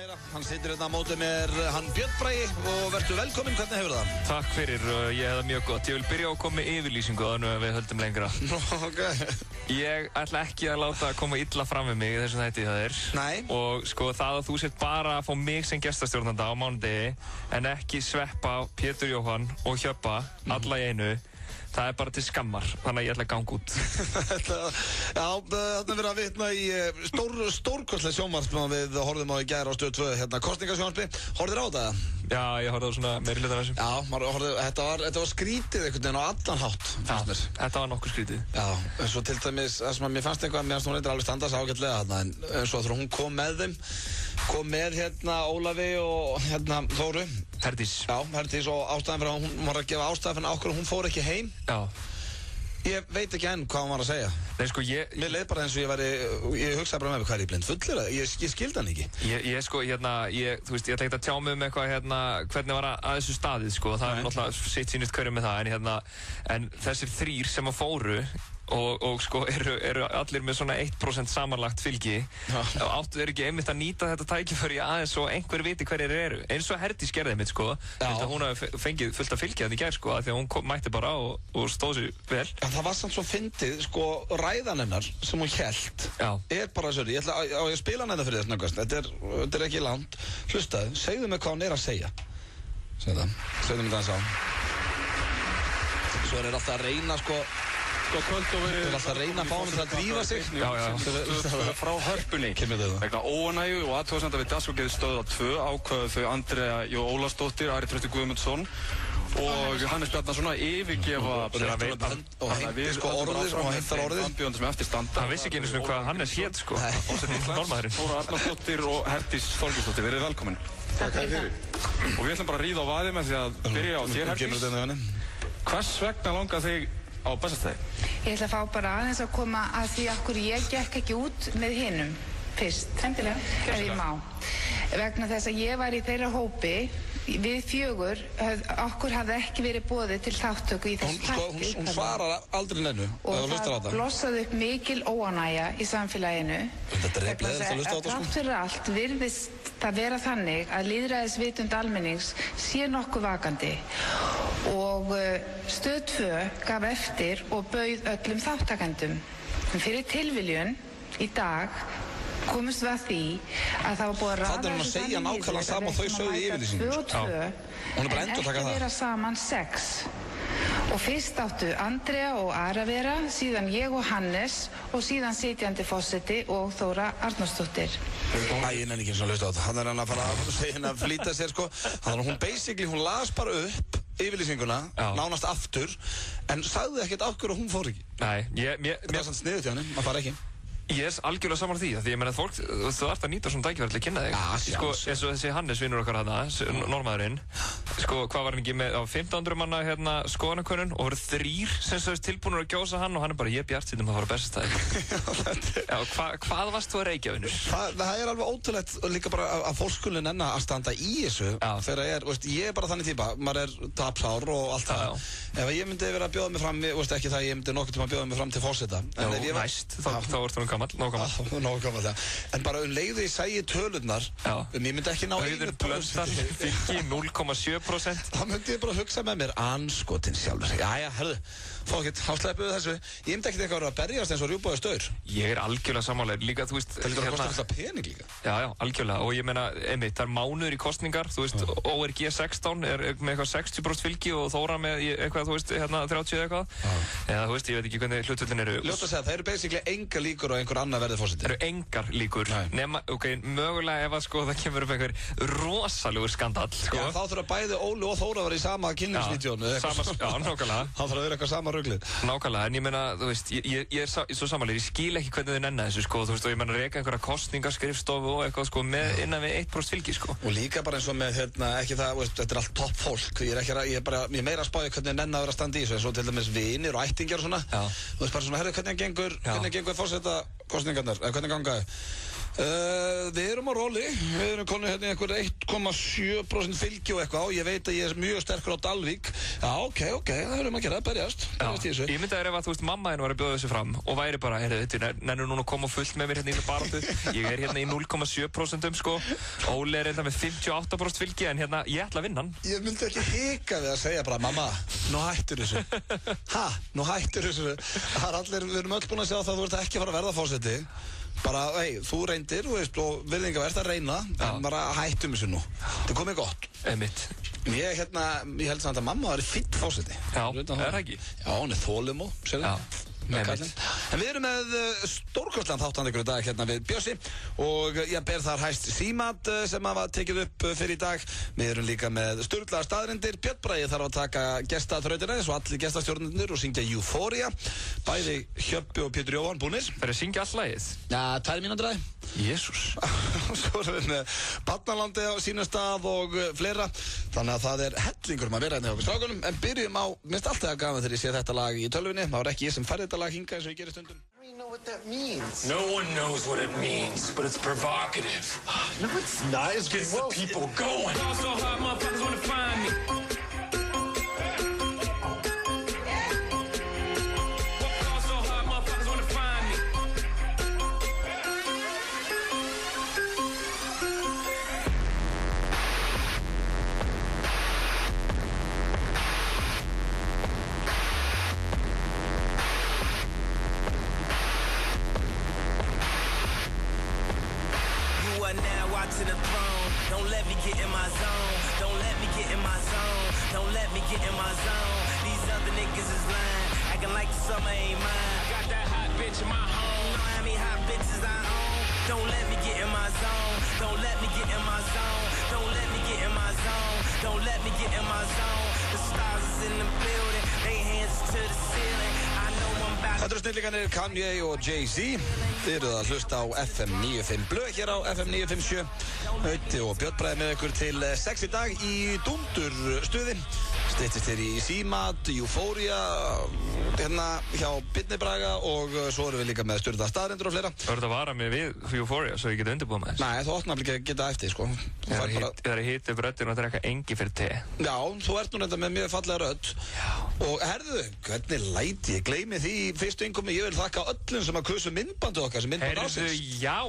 meira. Hann situr hérna á móti mér, hann Björn Bragi, og verður velkominn, hvernig hefur það? Takk fyrir, ég hef það mjög gott. Ég vil byrja á að koma með yfirlýsingu þannig að við höldum lengra. Ég ætla ekki að láta að koma illa fram við mig í þessum þætti það er. Nei. Og sko það að þú sett bara að fá mig sem gestastjórnanda á mánudegi en ekki sveppa Pétur Jóhann og Hjöppa alla í einu. Það er bara til skammar, þannig að ég ætla að ganga út. Já, þarna verið að vitna í stórkostlega sjónvarp sem við horfðum á í gær á Stöð 2, hérna kosningasjónvarpi. Horfðir á þetta? Já, ég horfði á svona meiri hluta af þessu. Já, þetta var skrítið einhvern veginn á allan hátt, fannst mér. Þetta var nokkuð skrítið. Já, eins og til dæmis, það sem að mér fannst eitthvað, mér fannst hún eitthvað alveg standast ágætlega þarna, en eins og þegar hún kom með þeim, kom með hérna Ólafi og hérna Þóru. Herdís. Já, Herdís, og ástæðan fyrir að hún var að gefa ástæðan fyrir okkur hún fór ekki heim. Já. Ég veit ekki enn hvað hún var að segja. Nei, sko, mér leið bara eins og ég hugsaði bara með mig, hvað er ég blind fullur það? Ég skildi hann ekki. Sko, þú veist, ég ætla ekki að tjá mig um eitthvað, hvernig var að þessu staðið, sko. Það er náttúrulega sitt sínust hverju með það, en þessir þrír sem að fóru, og sko eru allir með svona 1% samanlagt fylgi áttu þeir ekki einmitt að nýta þetta tækifæri aðeins svo einhver viti hverjir eru eins og Herdís gerði mitt sko hún hafi fengið fullt af fylgi að því gær sko að því að hún mætti bara og stóð sér vel. En það var samt svo fyndið sko ræðan hennar sem hún hélt bara þessu, ég ætla að spila hann þetta fyrir þess nöggast, þetta er ekki langt, hlustaðu, segðu mig hvað hún er að segja, segðu mig það að svo er alltaf að reyna sko kvöld og verið alltaf að reyna að fá hann til að drífa sig frá hörpunni vegna óanægju og athugasemda við dagskrárgerð Stöðvar 2 ákváðu þau Andrea Jó Ólafsdóttir, Ari Trausti Guðmundsson og Hannes Bjarnason að yfirgefa og heimti sko orðið og heimtar orðið frambjóðandi sem eftir standa hann vissi ekki einu svona hvað Hannes hét sko normaðurinn Þóra Arnarsdóttir og Herdís Þorgeirsdóttir, verið velkomin og við ætlum bara að ríða á vaðið með því að byrja á þér Herdís hvers vegna langar þig á Bessastæði? Ég ætla að fá bara aðeins að koma að því okkur ég gekk ekki út með hinum fyrst. Endilega. Ef ég má. Vegna þess að ég var í þeirra hópi, við fjögur, okkur hafði ekki verið boðið til þáttöku í þess þætti. Hún svarar aldrei neinu. Og það blossaði upp mikil óánægja í samfélaginu. Þetta er gleðilegt að hlusta á þetta sko. Þrátt fyrir allt virðist það vera þannig að lýðræðisvitund almennings sé nokkuð vakandi og Stöð 2 gaf eftir og bauð öllum þáttakendum. Fyrir tilviljun í dag komumst við að því að það var búið að raða þessu þannig niður. Það er hún að segja nákvæmlega sama og þau sögðu í yfirlýsingu. En ekki vera saman 6. Og fyrst áttu Andrea og Ara vera, síðan ég og Hannes og síðan sitjandi forseti og Þóra Arnarsdóttir. Ég nenni ekki eins og hlusta á þetta. Hann er hann að fara að segja henni að flýta sér sko. Þannig að hún las bara upp yfirlýsinguna, nánast aftur, en sagði ekkert af hverju hún fór ekki. Nei, þetta var sann sniðut hjá henni, maður fara ekki. Ég er algjörlega saman því, því ég meina að fólk, þú þarft að nýta svona tækifæri til að kynna þig. Sko, eins og þessi Hannes vinnur okkar hana, normaðurinn, sko, hvað var hann ekki með á 1500 manna skoðanakönnun og voru 3 sem sagðist tilbúnir að gjósa hann og hann er bara, ég bjartsýnum að fara á Bessastæði. Hvað varst þú að reykja, vinnur? Það er alveg ótrúlegt líka bara að fólk skuli nenna að standa í þessu þegar ég er bara þannig típa, maður er tapsár og allt það. Ef ég myndi vera að bjóða mig fram, ekki það ég myndi nokkuð tíma að bjóða mig fram til forseta. Nákvæmlega. En bara leiðu ég segi tölurnar ég myndi ekki ná 1% fylgi 0,7%. Það myndi ég bara hugsa með mér anskotin sjálfur. Jæja, herðu, fólkitt, þá sleppuðu þessu. Ég myndi ekkert eitthvað að berjast eins og rjúpaði staur. Ég er algjörlega sammála líka, þú veist. Það lítur að kosta alltaf pening líka. Já, algjörlega. Og ég meina, einmitt, það er mánuður í kosningar, þú veist, ORG 16 er með eitthvað 60% fylgi og Þóra með eitthvað, þú veist, 30 eitthvað. Eða, þú veist, ég veit ekki hvernig hlutföllin eru. Ljótt að segja, það eru basically engar líkur á einhver annar verði forseti. Það eru engar líkur. Nema, mögulega ef að sko það kemur upp einhver rosalegur skandall, sko. Já, þá þurfa bæði Óli og Þóra að vera í sama kynlífsvídeónu. Já, nákvæmlega. Þá þarf að vera eitthvað sama ruglið. Nákvæmlega, en ég meina, þú veist, ég er svo samanlega, ég skil ekki hvernig þau nenna þessu, sko, þú veist, og ég meina reka einhverja kosningaskrifstofu og eitthvað, sko, með innan við 1% fylgi, sko. Og líka bara eins og með, ekki það, veist, þetta er allt topp fólk. Ég er meira að spája hvernig nenna að vera að standa í þessu, eins og til dæmis vinir og ættingjar og svona. Þú veist, bara svona, herru, hvernig gengur forsetakosningarnar, hvernig gangaði? Við erum á róli, við erum konið hérna í einhver 1,7% fylgi og eitthvað og ég veit að ég er mjög sterkur á Dalvík. Já, ok, það erum að gera, berjast í þessu. Ég myndi að ef að, þú veist, mamma henn var að bjóða þessu fram og væri bara, heyrðu, nennur núna að koma fullt með mér hérna í baráttu. Ég er hérna í 0,7% sko. Óli er hérna með 58% fylgi en hérna, ég ætla að vinna hann. Ég myndi ekki hika við að segja bara, mamma, nú hættur þessu. Nú hættur þessu. Það er allir, við erum öll búin að segja það, þú ert ekki að fara að verða forseti. Bara, þú reyndir, þú veist, og virðingavert að reyna, en bara hættum þessu nú. Þetta komið gott. Einmitt. Ég held samt að mamma var fínn fórseti. Já, er það ekki? Já, hún er þolinmóð, sérðu. En við erum með stórkostlegan þáttandi ykkur í dag hérna við Bjössi og ég ber þar hæst Símat sem hafa tekið upp fyrir í dag. Við erum líka með sturlaðar staðreyndir. Björn Bragi þarf að taka gestaþrautina eins og allir gestastjórnarnir og syngja Euphoria. Bæði Hjöppi og Pétur Jóhann búnir. Það er að syngja all lagið? Já, 2 mínútur aðeins. Jésús. Svo erum við með Barnalandi á sínum stað og fleira. Þannig að það er hellingur að vera hérna hjá okkur strákunum. En byrjum á, minnst alltaf gaman þegar ég sé þetta lag í tölvunni. Það var ekki ég sem færði þetta lag hingað eins og ég gerir stundum. I don't even know what that means. No one knows what it means, but it's provocative. No, it's not. It's Gets the people going. So hard, motherfuckers wanna find me. To the throne, don't let me get in my zone. Don't let me get in my zone. Don't let me get in my zone. These other niggas is lying, acting like the summer ain't mine. Got that hot bitch in my home. You know how many hot bitches I own? Don't let me get in my zone. Don't let me get in my zone. Don't let me get in my zone. Don't let me get in my zone. The stars is in the building, they hands to the ceiling. I know I'm about. Þetta eru snillingarnir Kanye og Jay-Z. Þið eruð að hlusta á FM 95 Blöð hér á FM 957. Auti og Björn Bragi með ykkur til 6 í dag í Dúndurstuði. Styttist hér í Símat, Euphoria, hérna hjá Birni Braga og svo erum við líka með sturlaðar staðreyndir og fleira. Það verður að vara mig við Euphoria svo ég geti undirbúið með þess. Nei, þú óttnar ekki að geta eftir, sko. Ég þarf að hita upp röddinn og drekka engi fyrir te. Já, þú ert nú reynda með mjög fallega rödd. Og herðu, hvernig læti ég gleymi því í fyrstu innkomi. Ég vil þakka öllum sem að kusu myndbandu okkar sem myndband ásins. Herðu, já.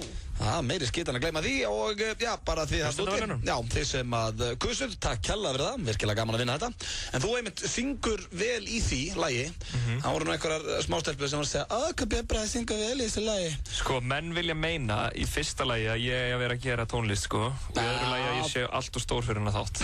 Meiri skitan að gleyma því og já, bara því það stóti. Já, þið sem að kusuð, takk kærlega fyrir það, virkilega gaman að vinna þetta. En þú einmitt syngur vel í því lagi. Það voru nú einhverjar smástelpur sem var að segja hvað Björn Bragi syngur vel í þessu lagi. Sko, menn vilja meina í fyrsta lagi að ég að vera að gera tónlist, sko. Og í öðru lagi að ég sé allt og stór fyrir hennar þátt.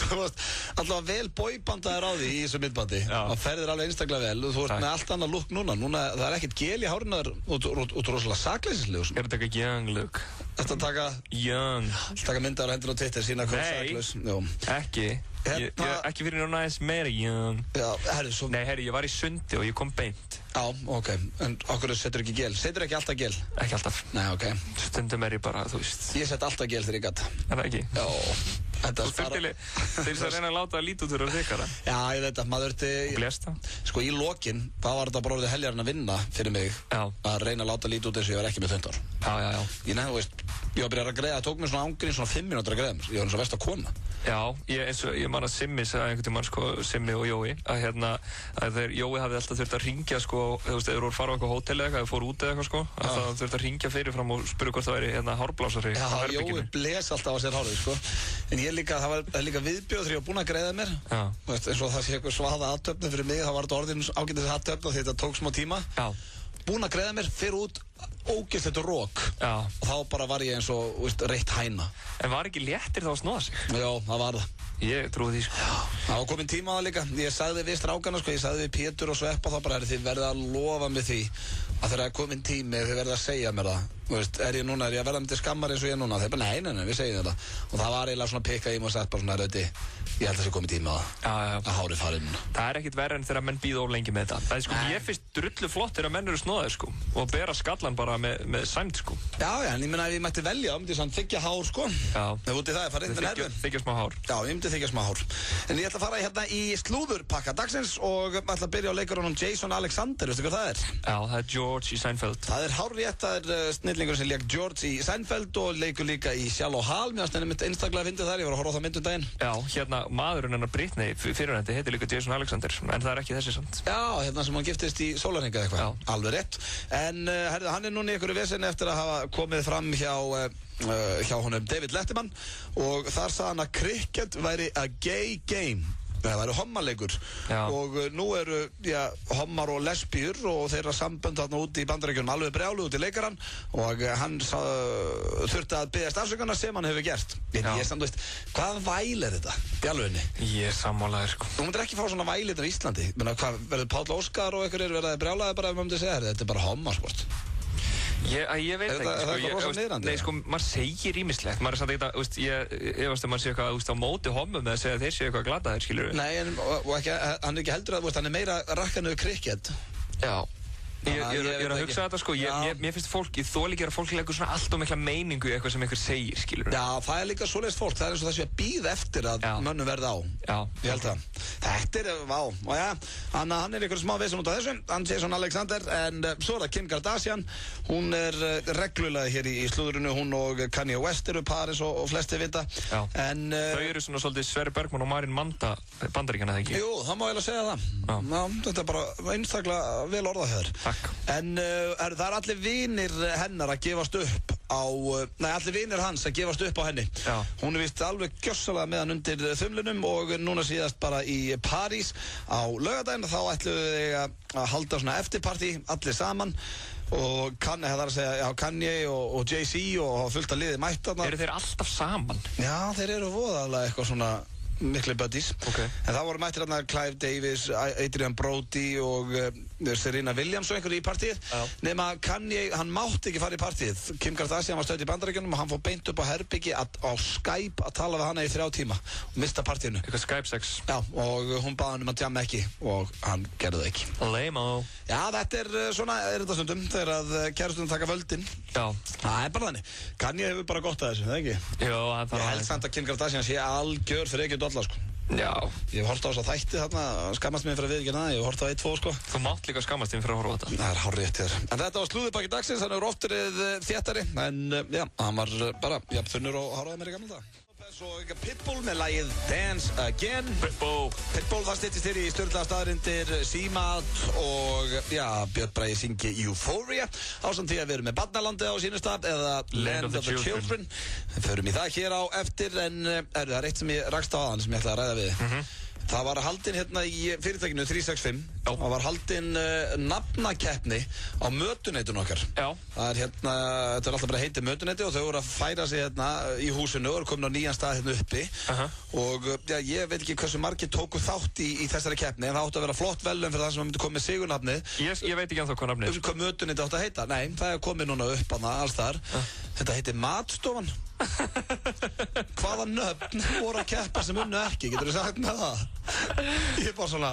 Þú varst alltaf vel boybandaður á því í þessu myndbandi. Það ferðir alveg einstaklega vel. Þú ert með allt annað look núna. Það er ekkert gel í hárinu út rosalega sakleysislegur. Ég er að taka young look. Þetta að taka young. Taka myndar á hendur á Twitter sína hvað saklaus. Nei, ekki. Ég ekki fyrir núna aðeins meira young. Já, herri, svo... Nei, herri, ég var í sundi og ég kom beint. Já, ok. En okkur setur ekki gel? Setur ekki alltaf gel? Ekki alltaf. Nei, ok. Stundum er ég bara, þú veist. Ég set alltaf gel þegar ég gata. Er það ekki? Já. Þú þurfti að reyna að láta það lítið út fyrir þykara. Já, ég veit að maður þurfti... Og glesta. Sko, í lokin, þá var þetta bara orðið heljarinn að vinna fyrir mig. Já. Að reyna að láta lítið út eins og ég var ekki með 15 ár. Já. Ég nefnir, þú veist, ég var byrjað að greiða, það tók mér svona ángrín svona 5 mínútur að greiða mér. Ég var eins og verst að kona. Já, ég man að Simmi sagði einhvern tímann, sko, Simmi og Jói, að þegar Jói hafði alltaf þurft að ringja, sko, þú veist, eða voru að fara á eitthvað hótel eða eitthvað, eða fóru út eða eitthvað, sko, að það þurft að ringja fyrirfram og spyrja hvort það væri hárblásari á herbygginu. Já, Jói bles alltaf á sér hárið, sko. En ég líka, það var líka viðbjóð þegar ég var búinn að greiða mér. Já. Þú veist, eins og það sé eitthvað svaða aðtöfni fyrir mig, þá var þetta orðin ágætis aðtöfni og þetta tók smá tíma. Já. Búinn að greiða mér, fer út ógeðslegt rók. Já. Og þá bara var ég eins og, veist, reitt hæna. En var ekki léttir þá að snúða sig? Já, það var það. Ég trúi því, sko. Já, það var komin tíma á það líka. Ég sagði við strákana, sko, ég sagði við Pétur og Sveppa þá bara, þið verðið að lofa mig því að þegar það er komin tími, þið verðið að segja mér það. Þú veist, er ég að verða með til skammar eins og ég núna? Þeir bara, nei, við segjum þetta. Og það var eiginlega svona pikkað í mig og sagt bara svona, Rauti, ég held að það sé komið tími á það. Að hárið farið núna. Það er ekkit verra en þegar menn bíða of lengi með þetta. Það er sko, ég finnst drullu flott þegar menn eru snóðir, sko, og bera skalla hann bara með sæmd, sko. Já, en ég meina ef ég mætti velja, myndi ég þykja hár, sko. Já. Ef úti það farið inn herfum. Þykja smá hár. Já, ég myndi þykja smá hár. En ég ætla að fara hérna í slúðurpakka dagsins og ætla að byrja á leikurunum Jason Alexander, veistu hvað það er? Já, það er George í Seinfeld. Það er hárrétt, það er snillingur sem lék George í Seinfeld og leikur líka í Shallow Hal. Mér finnst mitt einstaklega fyndið þar, ég var að horfa á það myndum daginn. Já, hérna maðurinn hennar Britney fyrirnefndi heitir líka Jason Alexander, en það er ekki þessi samt. Já, hérna sem hann giftist í sólarhring eða eitthvað. Alveg rétt. En herðu, hann er núna í einhverju veseni eftir að hafa komið fram hjá honum David Letterman og þar sagði hann að cricket væri a gay game. Það væri hommaleikur og nú eru hommar og lesbíur og þeirra sambönd þarna úti í Bandaríkjunum alveg brjálu út í leikarann og hann þurfti að biðjast afsökunar sem hann hefur gert. Ég samt veist, hvað væl er þetta í alveginni? Ég er sammálaður, sko. Þú myndir ekki fá svona væl hérna í Íslandi. Hvað, verður Páll Óskar og einhverjir verið brjálaði bara ef maður myndi segja þetta er bara hommasport? Ég veit ekki, sko. Það er rosa niðrandi. Nei, sko, maður segir ýmislegt. Maður er samt ekkert að, ég veist að maður sé eitthvað á móti hommum eða segja að þeir séu eitthvað glataðir, skilur við. Nei, og ekki, hann er ekki heldur að, hann er meira rakkanuð cricket. Já. Ég er að hugsa þetta, sko. Mér finnst fólk, ég þoli ekki að fólk leggur svona allt og mikla meiningu í eitthvað sem einhver segir, skilur við. Já, það er líka svoleiðis fólk. Það er eins og það sé að bíða eftir að mönnum verði á. Já. Ég held það. Þetta er, vá. Og já, hann er einhver smá vesen út af þessu. Hann Jason Alexander, en svo er það Kim Kardashian. Hún er reglulega hér í slúðrinu. Hún og Kanye West eru paris og flesti vita. Já. En þau eru svona svolítið Sverrir Bergman og Marín Manda Bandaríkjanna, eða ekki? Jú, það má eiginlega segja það. Já, þetta er bara einstaklega vel orðað hér. Takk. En það er allir vinir hennar að gefast upp á, allir vinir hans að gefast upp á henni. Já. Hún er vist alveg gjössalega með hann undir þumlunum og núna síðast bara í París á laugardaginn þá ætluðu þau að halda svona eftirpartí allir saman og Kanye og Jay-Z og fullt að liði mætt þarna. Eru þeir alltaf saman? Já, þeir eru voðalega eitthvað svona miklu buddies. Okay. En það voru mættir hérna Clive Davis, Adrian Brody og Serena Williams og einhverju í partíið. Nema Kanye, hann mátti ekki fara í partíið. Kim Kardashian var stödd í Bandaríkjunum og hann fór beint upp á herbyggi á Skype að tala við hana í 3 tíma og mista partíinu. Eitthvað Skype sex. Já, og hún baði hann að jamma ekki og hann gerði það ekki. Lame-o. Já, þetta er svona, þetta stundum þegar að kærustundum taka völdin. Já. Það er bara þannig. Kanye hefur bara gott að þessu, það ekki? Jó, hann Ég held samt að Kim Kardashian sé algjör fyrir ekki dolla, sko. Já. Ég hef hort á þess að þætti þarna, skammast mér fyrir að viðurkenna það, ég hef hort á 1-2, sko. Þú mátt líka skammast þín fyrir að horfa á þetta. Það er hárrétt hér. En þetta var slúðurpakki dagsins, hann hefur oft verið þéttari, en já, hann var bara þunnur og háraði mér í gamla dag. Og Pitbull með lagið Dance Again. Pitbull það styttist hér í stjórnlega staðarindir Símat og já, Björn Bragi syngi Euphoria ásamt því að við erum með Barnalandið á sínu stað eða Land of the Children. Við förum í það hér á eftir en það er eitt sem ég rakst á aðan sem ég ætla að ræða við. Það var haldin hérna í fyrirtækinu 365. Það var haldin nafnakeppni á mötuneytun okkar. Já. Það er hérna, þetta er alltaf bara heitið mötuneyti og þau voru að færa sig hérna í húsinu og eru komin á nýjan stað hérna uppi. Og já, ég veit ekki hversu margir tóku þátt í þessari keppni en það átti að vera flott velun fyrir það sem myndi komið með sigurnafnið. Ég veit ekki ennþá hvað nafnið. Hvað mötuneyti átti að heita? Nei, það er komið núna upp hana alls þar. Þetta heitir Matstofan. Hvaða nöfn voru að keppa sem unnu ekki, getur þú sagt með það? Ég er bara svona,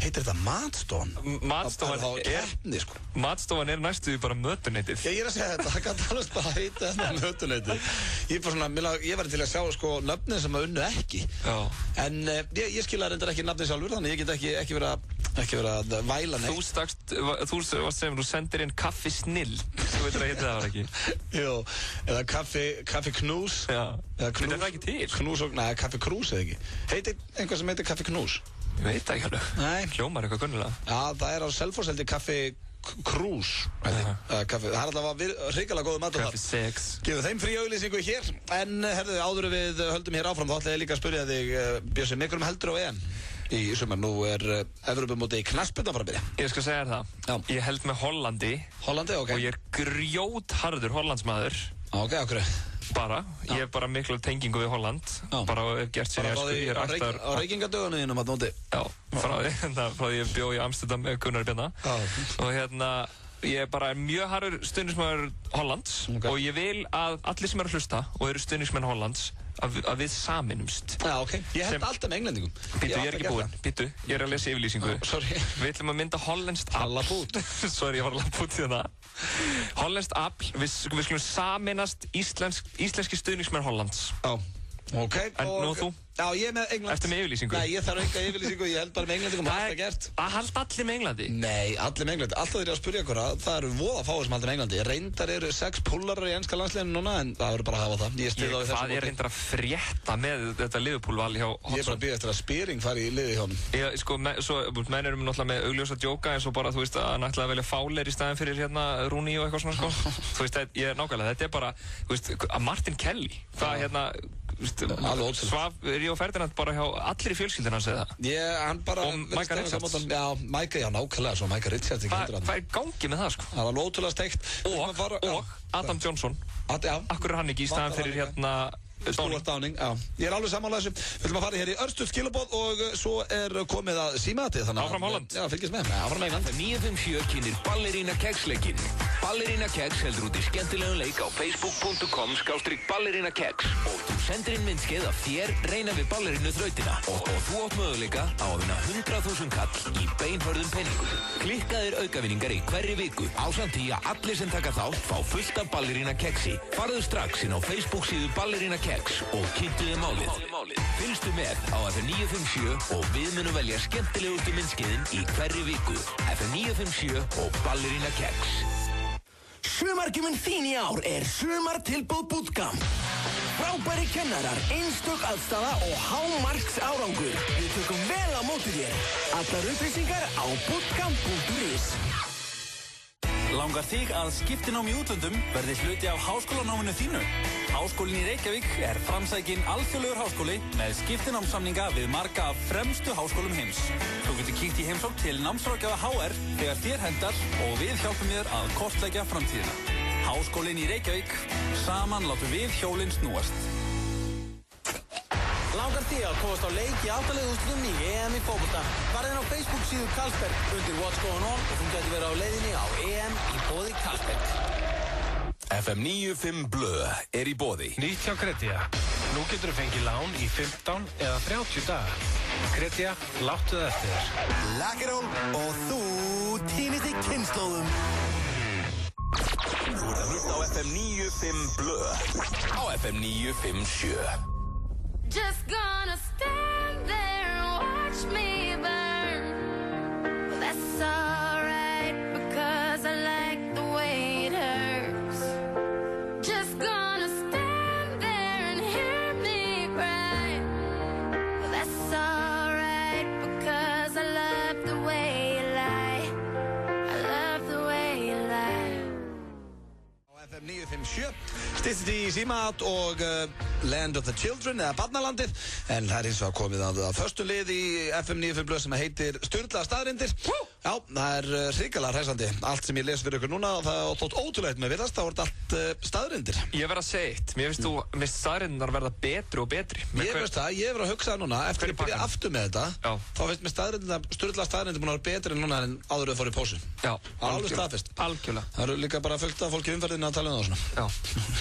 heitir þetta Matstofan? Matstofan er næstuði bara mötuneytið. Já, ég er að segja þetta, það kann alveg bara heita þetta mötuneytið. Ég er bara svona, ég væri til að sjá sko nöfnin sem að unnu ekki. Já. En ég skilja reyndar ekki nafnin sjálfur, þannig ég get ekki verið að væla neitt. Þú varst sem þú sendir inn kaffi snill. Þú veitur að heita það var ekki. Jú, eða kaffi knús. Já. Þetta er það ekki til. Knús og, neða, kaffi krús eða ekki. Heitir einhver sem heitir kaffi knús? Ég veit það ekki alveg. Nei. Hljómar eitthvað kunnulega. Já, það er á Selfoss heldur kaffi krús. Það er alltaf hrikalega góðu mat. Kaffi sex. Gefum þeim frí auglýsingu hér. En herðu, áður við höldum hér áfram, þá ætla ég líka að spyrja þig, Bjössi, miklu heldur á EM í sumar. Nú er Evrópumótið í knattspyrnu að fara að byrja. Ég skal segja þér það. Já. Ég held með Hollandi. Hollandi, ok. Og ég er grjótharður Hollandsmaður. Ok, okkur. Bara. Já. Ég hef bara miklu tengingu við Holland. Já. Bara hef gert sér ég er ættar... Á reykingadögunum þínum að nóti. Já, frá því ég bjó í Amsterdam með Gunnar Bjarna. Og hérna... ég er bara mjög harður stuðningsmaður Hollands og ég vil að allir sem eru að hlusta og eru stuðningsmenn Hollands að við saminumst. Já, ok. Ég held alltaf með englendingum. Býtu, ég er ekki búinn. Býtu, ég er að lesa yfirlýsingu. Sorry. Við ætlum að mynda hollenskt afl. Sorry, ég var að lappa út í það. Hollenskt afl, við skulum saminast íslenski stuðningsmenn Hollands. Já. Ok. En nú þú? Já, ég er með England. Ertu með yfirlýsingu? Nei, ég þarf enga yfirlýsingu, ég held bara með Englendingum og allt gert. Það halda allir með Englandi? Nei, allir með Englandi. Alltaf þegar ég að spyrja ykkur það eru voða fáir sem halda með Englandi. Reyndar eru 6 púllarar í enska landsliðinu núna, en það verður bara að hafa það. Hvað er reyndar að frétta með þetta Liverpool-val hjá Hodgson? Ég er bara að bíða eftir að Spearing fari í liði hjá honum. Sko, menn erum náttúrulega með augljósa djóka eins og bara, þú veist, að náttúrulega velja Fowler í staðinn fyrir hérna Rooney og eitthvað svona, sko. Þú veist, ég er nákvæmlega, þetta er bara, þú veist, að Martin Kelly, það hérna, svaf Ríó Ferdinand bara hjá allir í fjölskyldinu hans eða? Hann bara... Og Micah Richards? Já, nákvæmlega, svo Micah Richards ekki hendur hann. Hvað er gangi með það, sko? Það var ótrúlega steikt. Og Adam Johnson. Akkur er hann ekki í staðinn fyrir hérna... Stuart Downing, já. Ég er alveg sammála þessu. Við ætlum að fara hér í örstuð skilaboð og svo er komið að símaatið, þannig að... Áfram Holland. Já, fylgjast með. Áfram England. 957 kynir Ballerína Kex-leikinn. Ballerína Kex heldur út í skemmtilegan leik á facebook.com/Ballerína Kex og þú sendir inn myndskeið af þér reyna við ballerínu þrautina og þú átt möguleika á að vinna 100.000 kall í beinhörðum peningum. Klikkaðir aukavinningar í hverri viku ásamt því að allir sem taka þátt fá fullt af Ballerína Kexi. Farðu strax inn á Facebook síðu Ballerína Kex og kynntu þið málið. Fylgstu með á FM 957 og við munum velja skemmtilegustu myndskeiðin í hverri viku. FM 957 og Ballerína Kex. Sumargjöfin þín í ár er sumartilboð Bootcamp. Frábæri kennarar, einstök aðstaða og hámarks árangur. Við tökum vel á móti þér. Allar upplýsingar á bootcamp.is. Langar þig að skiptinám í útlöndum verði hluti af háskólanáminu þínu? Háskólinn í Reykjavík er framsækinn alþjóðlegur háskóli með skiptinámssamninga við marga af fremstu háskólum heims. Þú getur kíkt í heimsókn til námsráðgjafa HR þegar þér hendar og við hjálpum þér að kortleggja framtíðina. Háskólinn í Reykjavík, saman látum við hjólinn snúast. Langar þig að komast á leik í áttalega úrslitum í EM í fótbolta? Farðu inn á Facebook síðu Carlsberg undir What's Going On og þú getur verið á leiðinni á EM í boði Carlsberg. FM 95 Blö er í boði. Nýtt hjá Kredia. Nú getur þú fengið lán í 15 eða 30 daga. Kredia, láttu það eftir þér. Lakkeról og þú týnist í kynnslóðum. Þú ert að hlusta á FM 95 Blö á FM 957. Just gonna stand there and watch me burn. Well, that's alright because I like the way it hurts. Just gonna stand there and hear me cry. Well, that's alright because I love the way you lie. I love the way you lie. FM 957 stýttist í símat og Land of the Children eða Barnalandið, en það er eins og komið að förstu lið í FM 95 Blöð sem heitir Sturlaðar staðreyndir. Já, það er hrikalega hræsandi. Allt sem ég les fyrir ykkur núna, það er þótt ótrúlegt með virðast, það voru allt staðreyndir. Ég verð að segja eitt, mér finnst staðreyndirnar verða betri og betri. Ég veist það, ég verð að hugsa það núna, eftir að byrja aftur með þetta, þá finnst mér Sturlaðar staðreyndir búin að vera betri núna en áður þau fóru í pósin. Já, alveg staðfest. Algjörlega. Það eru líka bara fullt af fólki í umferðinni að tala um það svona. Já,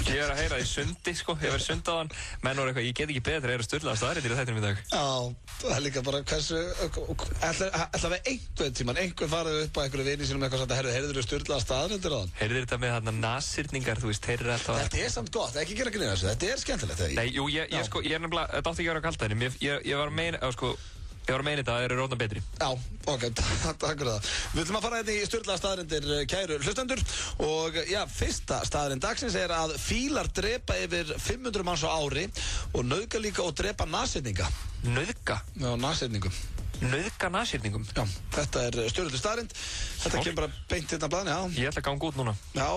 ég er að heyra í sundi, sko, ég verð sundaðan, menn voru eitthvað, ég get ekki betri að Sturlaðar staðreyndir í þættinum í dag. Já, það er líka bara hversu, ætla við einhver farið upp á einhverju vini sínum eitthvað svona, heyrður þú Sturlaðar staðreyndir á þann? Heyrður þetta með þarna nasirningar, þú veist, heyrður alltaf... Þetta er samt gott, ekki gera grín þessu, þetta er skemmtilegt, þegar Nei, jú, ég er nefnilega, þetta átti ekki að vera á kaldhæðinni, ég var að meina, sko, ég var að meina þetta að það eru rótna betri. Já, ok, takk fyrir það. Við ætlum að fara hérna í Sturlaðar staðreyndir, kæru hlustendur, og já, fyrsta staðreind dagsins er að fílar drepa yfir 500 manns á ári og nauðga líka og drepa nashyrninga. Nauðga? Já, nashyrningum. Nauðga nashyrningum? Já, þetta er stjórnulegt staðreind. Þetta kemur bara beint hérna á blaðinu, já. Ég ætla að ganga út núna. Já,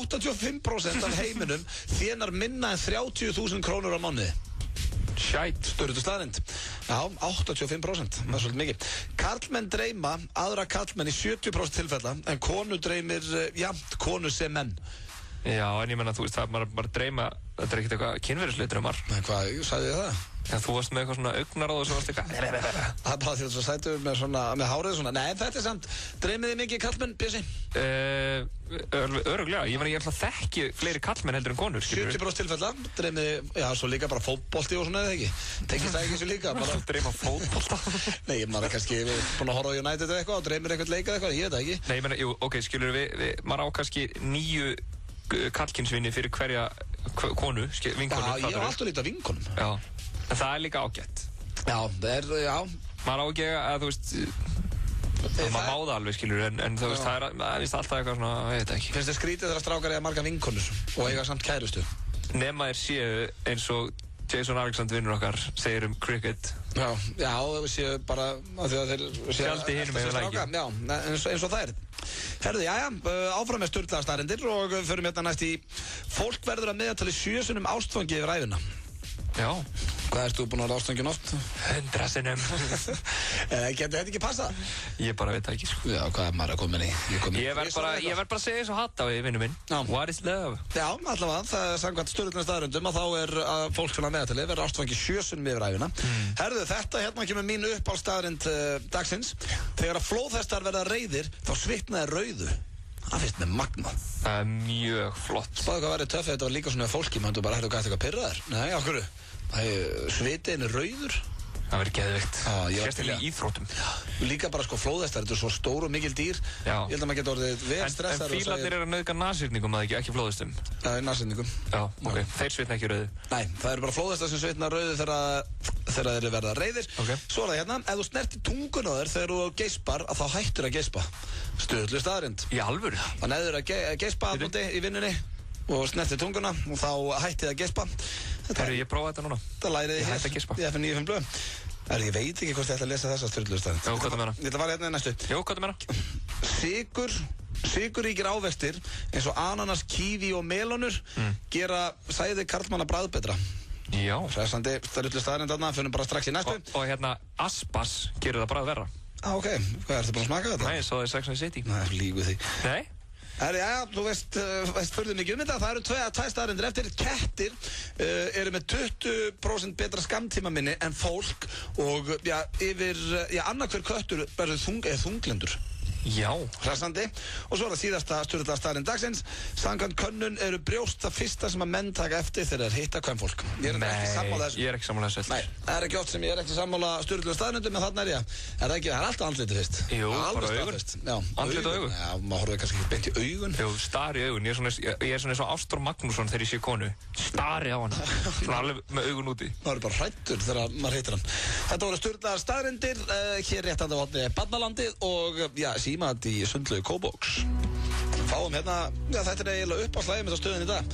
85% af heiminum þénar minna en 30.000 krónur á mánuði. Shite. Stjórnulegt staðreind. Já, 85%, það er svolítið mikið. Karlmenn dreyma aðra karlmenn í 70% tilfella, en konu dreymir, konu sem menn. Já, en ég menna, þú veist, það er bara dreyma, þetta er ekkert eitthvað kynferðislega draumar. Nei, hvað, sagði ég það? En þú varst með eitthvað svona augnaráð og svo varst eitthvað Það er bara því að þú sættur með hárið svona. Nei, þetta samt, dreymið þið mikið kallmenn, Bjössi? Örugglega, ég ætla að þekki fleiri kallmenn heldur en konur, skilur 70% tilfella, dreymið, já, svo líka bara fótbolti og svona, eða ekki? Tekist það ekki svo líka? Dreyma fótbolta? Nei, maður er kannski búin að horfa á United eða eitthvað og dreymir eitthvað leik eða eitthvað, ég veit það ekki. Nei, ég meina, jú, ok, skilur maður á kannski 9 kallkynsvinni fyrir hverja konu, vinkonu. Já, ég á alltaf lítið af vinkonum. Já, en það er líka ágætt. Já, það er, já. Maður á ekki að, þú veist, maður má það alveg, skilur, en þú veist, það er alltaf eitthvað svona, ég veit ekki. Finnst þið skrítið þegar strákar eiga marga vinkonur og eiga samt kærustu? Nema þeir séu eins og Jason Alexander vinnur okkar segir cricket. Já, við séu bara að því að þeir séu Sjaldi hinum með stráka. Já, eins og það er. Herðu, áfram með sturlaðar staðreyndir og förum hérna næst í fólk verður að meðaltali 7 sinnum ástfangi yfir ævina. Já. Hvað ertu búin að vera ástfangin oft? 100 sinnum. Getur þetta ekki passað? Ég bara veit það ekki, sko. Já, hvað er maður að koma inn í? Ég verð bara að segja eins og hatt á því, vinnu minn. What is love? Já, allavega, það er samkvæmt sturlaðar staðreyndum að þá er fólk svona meðaltali verður ástfangi 7 sinnum yfir ævina. Herðu, þetta hérna kemur mín uppáhaldsstaðreynd dagsins. Þegar að flóðhestar verða reiðir, þá svitnaði rauðu. Það finnst mér magnað. Það er mjög flott. Spáðu hvað verið töff ef þetta var líka svona fólki, maður bara hættu gæti eitthvað pirraðar. Nei, af hverju? Svitiðin er rauður. Það verður geðvikt. Sérstaklega í íþróttum. Líka bara sko flóðhestar, þetta er svo stór og mikil dýr. Já. Ég held að maður geta orðið vel stressaður. En fílarnir eru að nauðga nashyrningum að ekki flóðhestum? Já, nashyrningum. Já, ok. Þeir svitna ekki rauðu? Nei, það eru bara flóðhestar sem svitna rauðu þegar þeir verða reiðir. Okay. Svo er það hérna, ef þú snertir tungun á þér þegar þú geispar, að þá hættur að geispa. Stöðlu staðreynd. Í alvöru? Þannig að ef þú eru að geispa í vinnunni og snertir tunguna og þá hættið að geispa. Ég prófa þetta núna. Það læriði hér í FN95 blöð. Ég veit ekki hvort ég ætla að lesa þessa styrluðstæðin. Já, hvað það meina? Ég ætla að fara hérna í næstu. Já, hvað það meina? Sykurríkir ávextir eins og ananas, kíví og melónur gera sæði karlmanna bragð betra. Já. Hressandi styrluðstæðin þarna, finnum bara strax í næstu. Og hérna, aspas gerir það bragð verra. Ok. Hvað, ertu búin að smaka þetta? Nei, ég sá það í Sex and the City. Nei, lígu því. Nei? Þú veist furðu mikið um þetta. Það eru 2 staðreyndir eftir. Kettir eru með 20% betra skammtímaminni en fólk og annað hver köttur verður þunglindur. Já. Hressandi. Og svo er það síðasta sturlaða staðreynd dagsins. Samkvæmt könnun eru brjóst það fyrsta sem að menn taka eftir þegar þeir hitta kvenfólk. Ég er ekki sammála þessu. Ég er ekki sammála þessu. Nei, það er ekki oft sem ég er ekki sammála sturlaða staðreyndum, en þarna er ég. Er það ekki, það er alltaf andlitið fyrst. Jú, bara augun. Andlit og augun. Já, maður horfið kannski ekki beint í augun. Jú, stari í augun. Ég er svona eins og Ástrós Magnússon þegar ég sé konu. Stari á hana. Svona alveg með augun úti. Maður er bara hræddur þegar maður hittir hann. Þetta voru sturlaðar staðreyndir hér rétt að það var Barnalandið og símat í Sundlaugi Kópavogs. Fáum hérna, þetta er eiginlega upp á slæði með það stöðin í dag.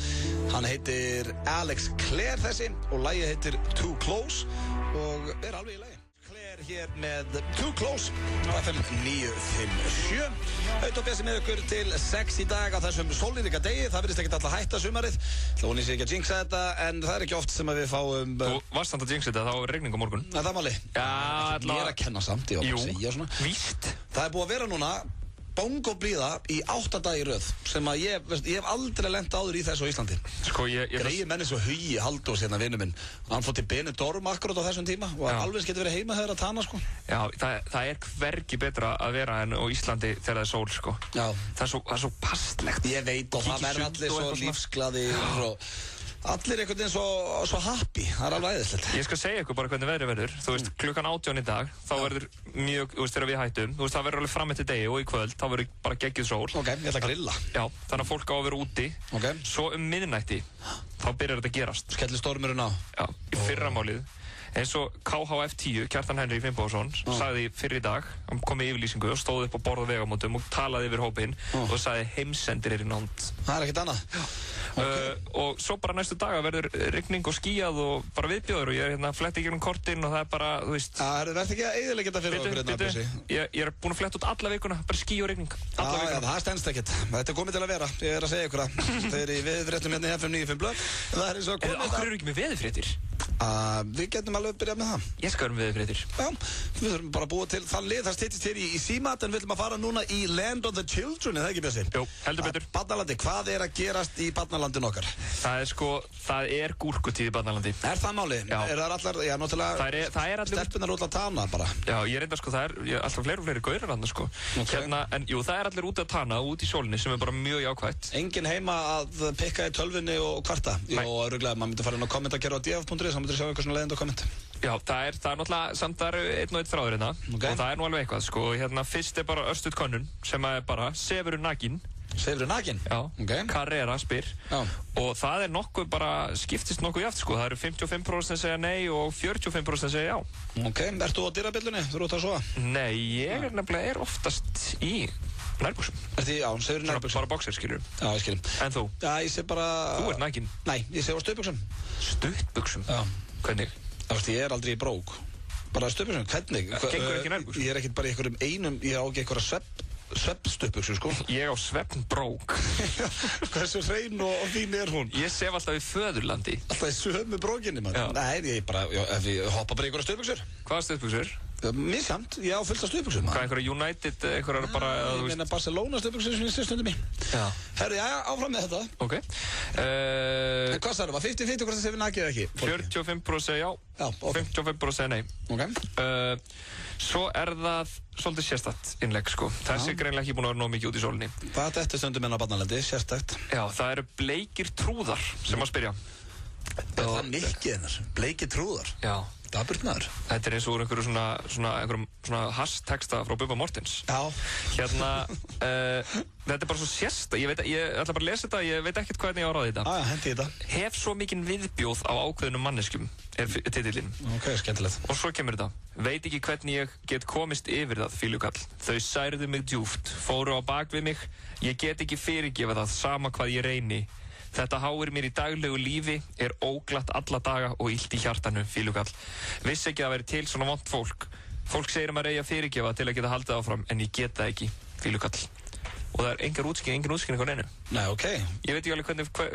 Hann heitir Alex Clare þessi og lagið heitir Too Close og er alveg í lagi. Clare hér með Too Close á FM 957. Auðvitað með ykkur til 6 í dag á þessum sólríka degi. Það virðist ekkert alltaf hætta sumarið. Það vonið sér ekki að jinxa þetta en það er ekki oft sem að við fáum... Þú varst samt að jinxa þetta, þá er regning á morgun. Það er máli. Já, ég er að kenna samt, ég var bara að segja svona. Víst. Það er búið að vera núna bongoblíða í 8 daga í röð sem að ég hef aldrei lent áður í þessu á Íslandi. Sko Greiði menni svo Hugi Halldórs hérna vinnu minn. Hann fór til Benidorm akkurat á þessum tíma og alveg getur verið heima þegar að tana sko. Já, það er hvergi betra að vera en á Íslandi þegar það er sól sko. Já. Það er svo passlegt. Ég veit og það verður allir svo lífsglaðir og allir einhvern veginn svo happy. Það er alveg æðislegt. Ég skal segja ykkur bara hvernig veðrið verður. Þú veist, klukkan 18 í dag, þá verður mjög, þú veist, þegar við hættum. Þú veist, það verður alveg fram eftir degi og í kvöld, þá verður bara geggjuð sól. Ok, ég ætla að grilla. Já, þannig að fólk á að vera úti. Ok. Svo miðnætti, þá byrjar þetta að gerast. Skellir stormurinn á. Já, í fyrramálið. Eins og KHF 10, Kjartan Henry Finnbogason, sagði fyrr í dag, hann kom í yfirlýsingu og stóð upp á borð og vegamótum og talaði yfir hópinn og sagði heimsendir í nánd. Það er ekkert annað. Og svo bara næstu daga verður rigning og skýjað og bara viðbjóður og ég er hérna að fletta í gegnum kortinn og það er bara, þú veist... Það verður ekki að eyðileggja þetta fyrir okkur hérna, Bjössi. Ég er búinn að fletta út alla vikuna, bara ský og rigning. Alla vikuna. Það stendst ekkert. Þetta er komið til að vera. Ég er að segja ykkur það. Þau eru í veðurfréttum hérna í FM 95 blöð. Það er eins og komið... Akkur eru ekki með veðurfréttir? Við getum alveg byrjað með það. Ég skarum við breytir. Já, við þurfum bara að búa til þann lið. Það styttist hér í símat, en við ætlum að fara núna í Land of the Children, er það ekki, Bjössi? Jú, heldur betur. Barnalandi, hvað er að gerast í barnalandin okkar? Það er gúrkutíð í barnalandi. Er það máli? Já. Er það allar, já, náttúrulega, það er allir stelpunar út að tana bara? Já, ég reynda, sko, það er alltaf fleiri gaurar hann, sko. Okay. En jú, það er allir út að tana, út í sólinni, sem er bara mjög jákvætt. Engin heima að pikka í tölvunni og kvarta? Jó, öruglega, maður myndi fara inn á kommentakerfi á df.is, þá myndir sjá eitthvað svona leiðandi á komment. Já, það er náttúrulega, samt það eru einn og einn þráður hérna, og það er nú alveg eitthvað, sko, fyrst er bara örstuð könnun, sem er bara, sefurðu nakinn? Sefurðu nakinn? Já, okay. Carrera spyr, já. Og það er nokkuð bara, skiptist nokkuð jáft, sko, það eru 55% sem segja nei og 45% sem segja já. Ok, ertu á dyrabillunni? Þú eru út að sofa? Nei, ég er oftast í nærbuxum. Já, sefurðu nærbuxum? Bara boxer, skilur. Já, ég skilur. En þú? Já, ég sef bara... Þú ert nakinn? Nei, ég sef á stuttbuxum. Stuttbuxum? Já. Hvernig? Ég er aldrei í brók. Bara stuttbuxum, hvernig? Gengur ekki nærbuxum? Ég er ekkert bara í einhverjum einum, ég á ekki einhverja sveppstuttbuxur, sko. Ég á sveppnbrók. Hversu hrein og fín er hún? Ég sef alltaf í föðurlandi. Alltaf í sömu brókinni, maður? Nei, ég bara, ef ég hoppa bara í einhverja stuttbuxur. Hvaða stuttbuxur? Missamt, ég á fullt af stuttbuxum. Hvað, einhverja United, einhverjar bara... Ég meina Barcelona stuttbuxur sem ég sé stundum í. Já. Herru, já, áfram með þetta. Ok. Hvað sagði það? 50-50 hvort það sé við nakið ekki? 45% já, 55% nei. Ok. Svo er það svolítið sérstakt innlegg, sko. Þessi er greinlega ekki búin að vera nóg mikið út í sólinni. Hvað er þetta stundum enn á barnalandi? Sérstakt? Já, það eru bleikir trúðar sem að spyrja. Er það mikið hennar? Bleikir trúðar? Já. Daburnaður? Þetta er eins og úr einhverjum svona hass-texta frá Bubba Mortens. Já. Þetta er bara svo sérsta. Ég ætla bara að lesa þetta, ég veit ekkert hvernig ég á að ráða þetta. Hendi þetta. Hef svo mikinn viðbjóð á ákveðnum manneskjum, er titillinn. Ok, skemmtilegt. Og svo kemur þetta. Veit ekki hvernig ég get komist yfir það, fílukall. Þau særðu mig djúpt, fóru á bak við mig. Ég get ekki fyrirgefa það, sama hvað ég reyni. Þetta háir mér í daglegu lífi, er óglatt alla daga og illt í hjartanu, fílukall. Vissi ekki að veri til svona vont fólk. Fólk segir að maður eigi að fyrirgefa til að geta haldið áfram, en ég get það ekki, fílukall. Og það er engin útskýring á neinu. Nei, ok. Ég veit ekki alveg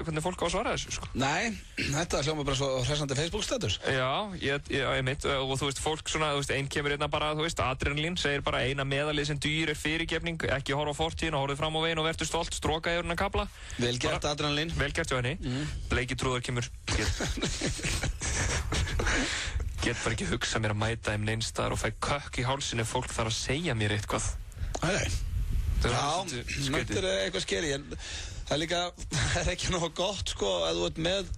hvernig fólk á að svara þessu, sko. Nei, þetta hljóma bara svo hressandi Facebook-status. Já, ég mitt, og þú veist, fólk svona, þú veist, einn kemur einna bara, þú veist, adrenalín, segir bara eina meðalið sem dýr er fyrirgefning, ekki horfa á fortíðin og horfið fram á veginn og verður stolt, stróka yfir hennar kabla. Vel gert, adrenalín. Vel gert hjá henni. Bleiki trúðar kemur. Get bara ekki hugsað mér að mæta þeim neinstaðar og fæ kökk í hálsinn ef fólk þarf að segja mér eitthvað. Nei. Já, þetta er eitthvað skeri, en það er líka, það er ekki náttúrulega gott, sko, að þú ert með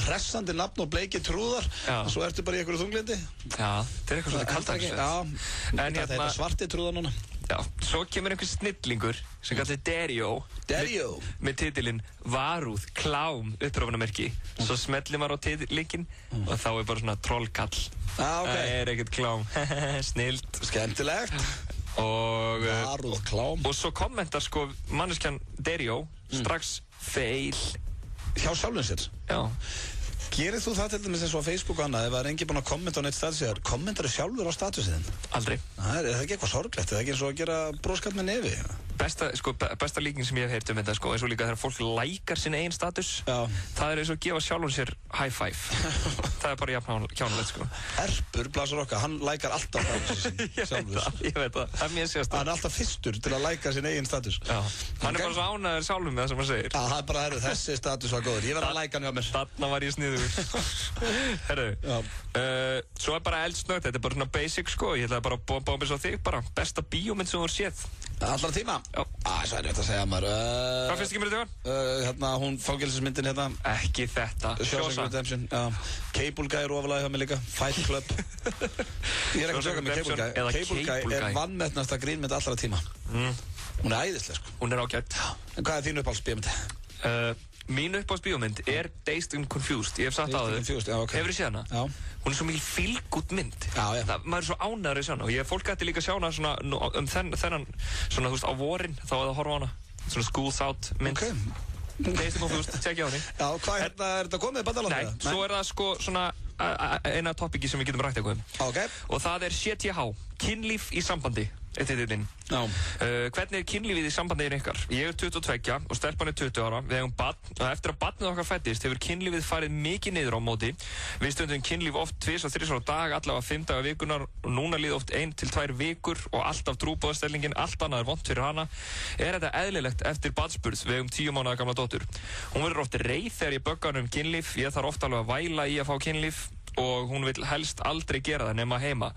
hressandi nafn og bleiki trúðar, og svo ertu bara í einhverju þunglindi. Já, þetta er eitthvað svolítið kaldhagsveit. Já, þetta heita svarti trúðar núna. Já, svo kemur einhver snillingur sem kallir Dario með titilinn Varúð, klám, upprófunamerki. Svo smellir maður á linkinn og þá er bara svona trollkall. Það er ekkert klám. Snilt. Skemmtilegt. Varúð, klám. Og svo kommentar sko manneskjan Dario strax fail hjá sjálfum sér. Já. Gerir þú það til dæmis eins og á Facebook og annað, ef það er enginn búinn að kommenta á neitt statusíðar, kommentar þú sjálfur á statusiðin? Aldrei. Er það ekki eitthvað sorglegt? Er það ekki eins og að gera bróskap með nefi? Besta líking sem ég hef heyrt þetta, sko, eins og líka þegar fólk lækar sinni eigin status, það er eins og að gefa sjálfum sér high five. Það er bara jafn kjánulegt, sko. Erpur, Blasur Okka, hann lækar alltaf statusin sín, sjálfur. Ég veit það, það er mjög sérstætt. Hann er alltaf fyrstur til að læka sin eigin status. Já, hann er bara svo ánægður sjálfur með það sem hann segir. Já, það er bara, herru, þessi status var góður, ég verð að læka hann hjá mér. Þarna var ég sniðugur. Herru, svo er bara eldsnögt, þetta er bara svona basic, sko, ég ætla bara að bomba mig svo þig bara, besta bíómynd sem þú hefur séð. Allra tíma? Já. Svo er þetta að segja maður. Hvað finnst ekki mér þetta? Hérna, hún fangelsismyndin hérna. Ekki þetta. Shawshank Redemption, já. Cable Guy er ofalega hjá mig líka. Fight Club. Ég er ekki að sögja með Cable Guy. Cable Guy er vannmettnasta grínmynd allra tíma. Hún er æðisleg, sko. Hún er ágætt. En hvað er þín uppáhaldsbíómynd? Mín uppáhaldsbíómynd er Dazed and Confused. Ég hef sagt á þau. Hefur þið séð hana? Já. Hún er svo mikil feel-good mynd. Já. Maður er svo ánægður að sjá hana. Og fólk ætti líka að sjá hana svona þennan, svona, þú veist, á vorin, þá að horfa á hana. Svona schools out mynd. Dazed and Confused, tjekkja á henni. Já, hvað er þetta komið í bandalandi? Nei, svo er það sko svona eina topiki sem við getum rætt eitthvað um. Ok. Og það er CTH, kynlíf í sambandi. titillinn. Hvernig kynlífið í sambandinu ykkar? Ég 22 og stelpan 20 ára. Við eigum barn og eftir að barnið okkar fæddist hefur kynlífið farið mikið niður á móti. Við stundum kynlíf oft 2-3 á dag, allavega 5 daga vikunar og núna líða oft 1-2 vikur og alltaf trúboðastellingin, allt annað vont fyrir hana. Þetta eðlilegt eftir barnsburð? Við eigum 10 mánaða gamla dóttur. Hún verður oft reið þegar ég bögga hann kynlíf. Ég þarf oft alveg að væla í að fá kynlíf og hún vill helst aldrei gera það nema heima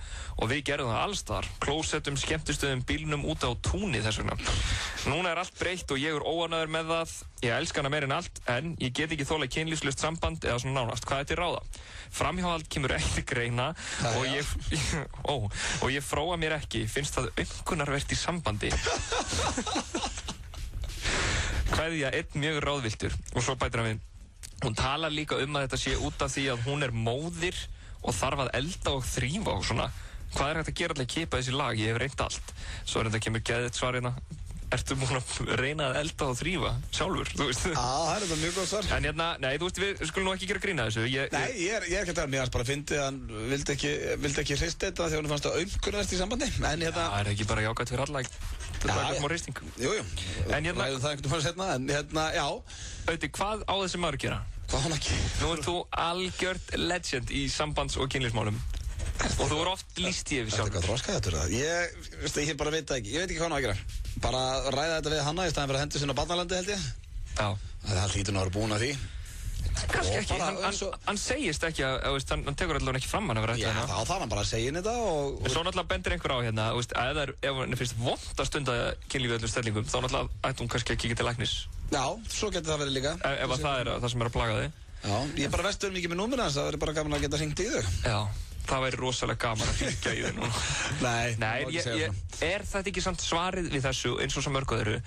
og við gerðum það alls þar, klósettum, skemmtistöðum, bílnum, út á túni þess vegna. Núna er allt breytt og ég óánægður með það. Ég elska hana meir en allt en ég get ekki þolað kynlífslaust samband eða svona nánast. Hvað er til ráða? Framhjáhald kemur ekki greina og ég fróa mér ekki. Finnst það aumkunarvert í sambandi? Kveðja einn mjög ráðvilltur og svo bætir hann við. Hún talar líka að þetta sé út af því að hún er móðir og þarf að elda og þrífa og svona. Hvað er hægt að gera alltaf að kipa þessi lag? Ég hef reynt allt. Svo þetta kemur geðið svar hérna. Ertu búin að reyna að elda og þrífa sjálfur, þú veist? Það er þetta mjög góð svar. En nei, þú veist, við skulum nú ekki gera grín að þessu. Nei, ég er ekki að tala, mér hans bara fyndið að hann vildi ekki hrist þetta þegar hún fannst það aumkunarvert í sambandi. Það er ekki bara jákvæmt fyrir alla. Þetta er ekki má hristing. Jú. Ræðum það einhvern veginn setna, en já. Auðvitað, hvað á þessi maður að gera? Hvað hann ekki? Nú ert þú algjört legend í sambands- og kynlífsmálum. Og þú eru oft lýst í yfir sjálf. Þetta er hvað þroskað þetta er það. Ég bara veit það ekki. Ég veit ekki hvað hann á að gera. Bara ræða þetta við hanna í staðin fyrir að hendi sinna á barnalandi, held ég. Já. Það hlýtur nú að vera búin að því. Kannski ekki. Hann segist ekki að, hann tekur allavega ekki fram hann að vera Já, þá þarf hann bara að segja þetta og... Svo náttúrulega bendir einhver á hérna, ef hann finnst vont að stunda kynlífið öllum stellingum, þá náttúrulega ætti hún kannski að kíkja til læknis. Já, svo getur það verið líka. Ef það er það sem er að plaga þig. Já, ég er bara vestur mikið með númurinn hans, það verður bara gaman að geta hringt í þau. Já, það væri rosalega gaman að hringja í þau núna. Nei, er þetta ekki samt svarið við þessu eins og svo mörgu öðru?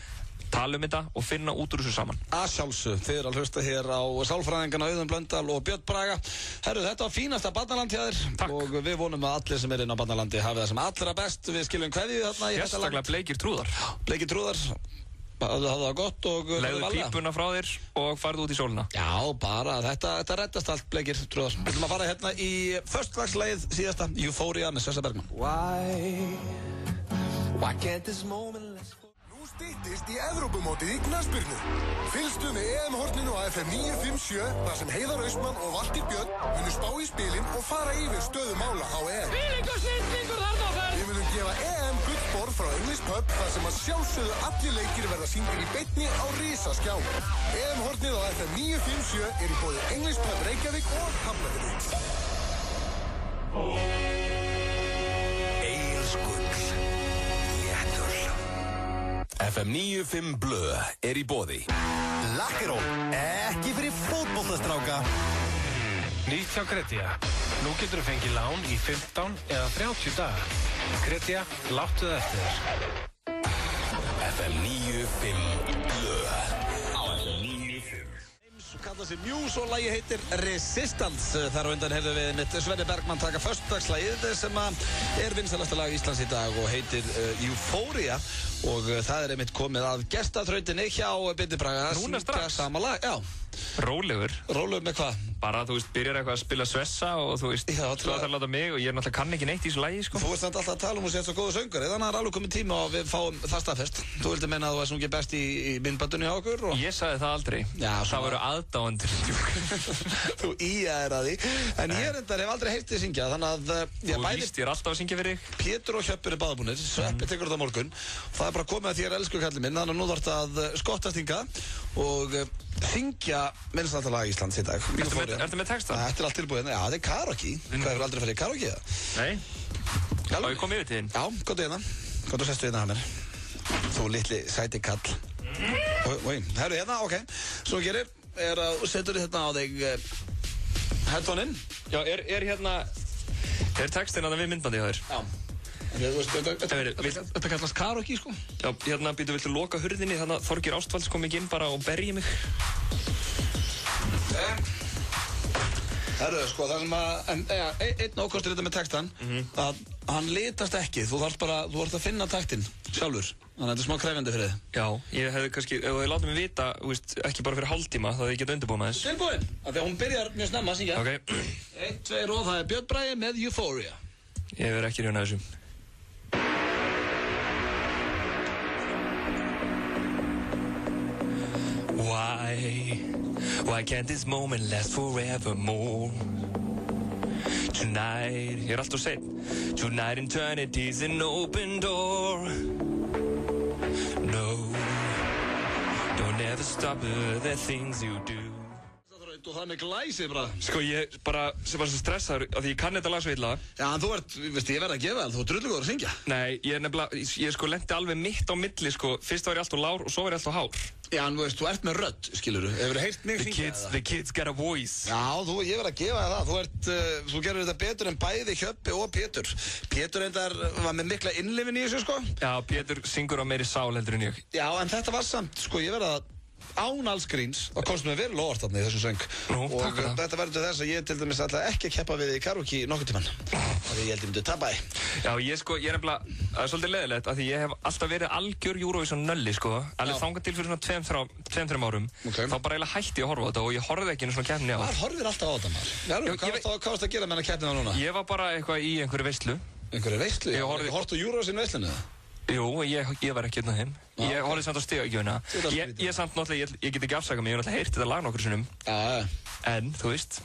Tala þetta og finna út úr þessu saman. Að sjálfsög, þið eru að hlusta hér á sálfræðingana Auðun Blöndal og Björn Braga. Herru, þetta var fínasta barnaland hjá þér og við vonum að allir sem er inn á barnalandi hafi það sem allra best. Við skiljum kveðju þarna í þetta land. Sérstaklega Bleikir Trúðar. Bleikir Trúðar, hafðu það gott og... Legðu pípuna frá þér og farðu út í sólina. Já, bara þetta reddast allt, Bleikir Trúðar. Við ætlum að fara hérna í föstudagslagið síðasta, Euphoria með Svessa Bergman. Why can't this moment styttist í Evrópumótið í knattspyrnu. Fylgstu með EM-horninu á FM 957 þar sem Heiðar Austmann og Valtýr Björn munu spá í spilin og fara yfir stöðu mála á EM. Fílingur snillingur þarna á ferð! Við munum gefa EM-gullborð frá English Pub þar sem að sjálfsögðu allir leikir verða sýndir í beinni á risaskjá. EM-hornið á FM 957 er í boði English Pub Reykjavík og Hafnarfirði. FM 95 Blö er í boði. Lakkeró, ekki fyrir fótboltastráka. Nýtt hjá Kredja. Nú getur þú fengið lán í 15 eða 30 daga. Kredja, láttu það eftir þér. FM 95 Blö á FM 95. Kalla sig Muse og lagi heitir Resistance. Þar á undan heyrðum við mitt Svenni Bergman taka föstudagslagið sem er vinsælasta lag Íslands í dag og heitir Euphoria og það er einmitt komið að gestaþrautinni hjá Bindi Braga. Núna strax? Sama lag, já. Rólegur. Rólegur með hvað? Bara, þú veist, byrjar eitthvað að spila Svessa og þú veist, svo að það láta mig og ég er náttúrulega kann ekki neitt í þessu lagi, sko. Þú veist alltaf að tala um að setja svo góðu söngur, þannig að það er alveg komið tíma og við fáum það staðfest. Þú vildi meina að þú varst sungið best í myndbandinu hjá okkur og... Ég sagði það aldrei. Já, það voru aðdáendur. Þú íæðir að því. En ég reyndar hef aldrei heyrt þig syngja, þannig að... Þú víst, ég er alltaf að syngja fyrir þig. Pétur og Hjöppur er báðabúnir, Sveppi tekur þetta á morgun. Það er bara komið að þér, elsku kallinn minn, þannig að nú þarftu að skottast hingað og syngja vinsælasta lag Íslands í dag. Ertu með texta? Þetta er allt tilbúið. Já, þetta er karaoke. Hvað hefur aldrei farið í karaoke það? Nei. Má ég koma yfir til þín? Já, komdu hérna. Komdu og sestu hérna að mér. Þú litli sæti kall. Herru hérna, ok. Svo gerir, setur þið hérna á þig headphone-in. Já, er hérna... Er textin að það við myndbandi hjá þér? Já. Þetta kallast karaoke, sko. Já, hérna býtu, viltu loka hurðinni, þannig að Þorgeir Ástvalds kom ekki inn bara og berji mig. Herru, sko, það sem að, einn ókostur þetta með textan, að hann litast ekki, þú þarf að finna taktinn sjálfur, þannig að þetta er smá krefjandi fyrir þið. Já, ég hefði kannski, ef þið látið mig vita, ekki bara fyrir hálftíma, þá hefði ég getið undirbúið með þess. Tilbúinn, af því að hún byrjar mjög snemma að syngja. Ok. 1, 2 og það er Björn Bragi með Euphoria. Ég verð ekki rjóna þessu. Why can't this moment last forevermore? Tonight, ég alltaf seinn. Tonight eternity's an open door. No, don't ever stop the things you do. Og það með glæsi bara. Sko ég bara sem var svo stressaður af því ég kann þetta lag svo illa. Já, en þú veist, ég verð að gefa það, þú drullugur að syngja. Nei, ég sko lenti alveg mitt á milli sko. Fyrst var ég alltaf lár og svo var ég alltaf hár. Já, en þú ert með rödd, skilurðu. Hefurðu heyrt mig syngja það? The kids got a voice. Já, ég verð að gefa það. Þú gerur þetta betur en bæði Hjöppi og Pétur. Pétur endar var með mikla innlifin í þessu, sko. Já, Pétur syngur á meiri sál heldur en ég. Já, en þetta var samt, sko, ég verð að án alls gríns, það komst mér verulega óvart þarna í þessum söng. Og þetta verður til þess að ég til dæmis ætla ekki að keppa við í karaoke nokkurn tímann. Því ég held ég myndi tapa í. Já, ég er nefnilega, það er svolítið leiðilegt af því ég hef alltaf verið algjör Eurovision nölli, sko. Alveg þangað til fyrir svona 2-3 árum. Þá bara eiginlega hætti ég að horfa á þetta og ég horfði ekki einu svona keppni á. Maður horfir alltaf á þetta, maður. Hvað varst að gera með hana keppnina núna? Ég var bara eitthvað í einhverju veislu. Einhverju veislu? Ég horfði á Eurovision veislunni. Jú, ég var ekki hérna þeim. Ég horfði samt á stigagjöfina. Ég samt náttúrulega, ég get ekki afsakað mig, ég hef náttúrulega heyrt þetta lag nokkur sinnum. En, þú veist.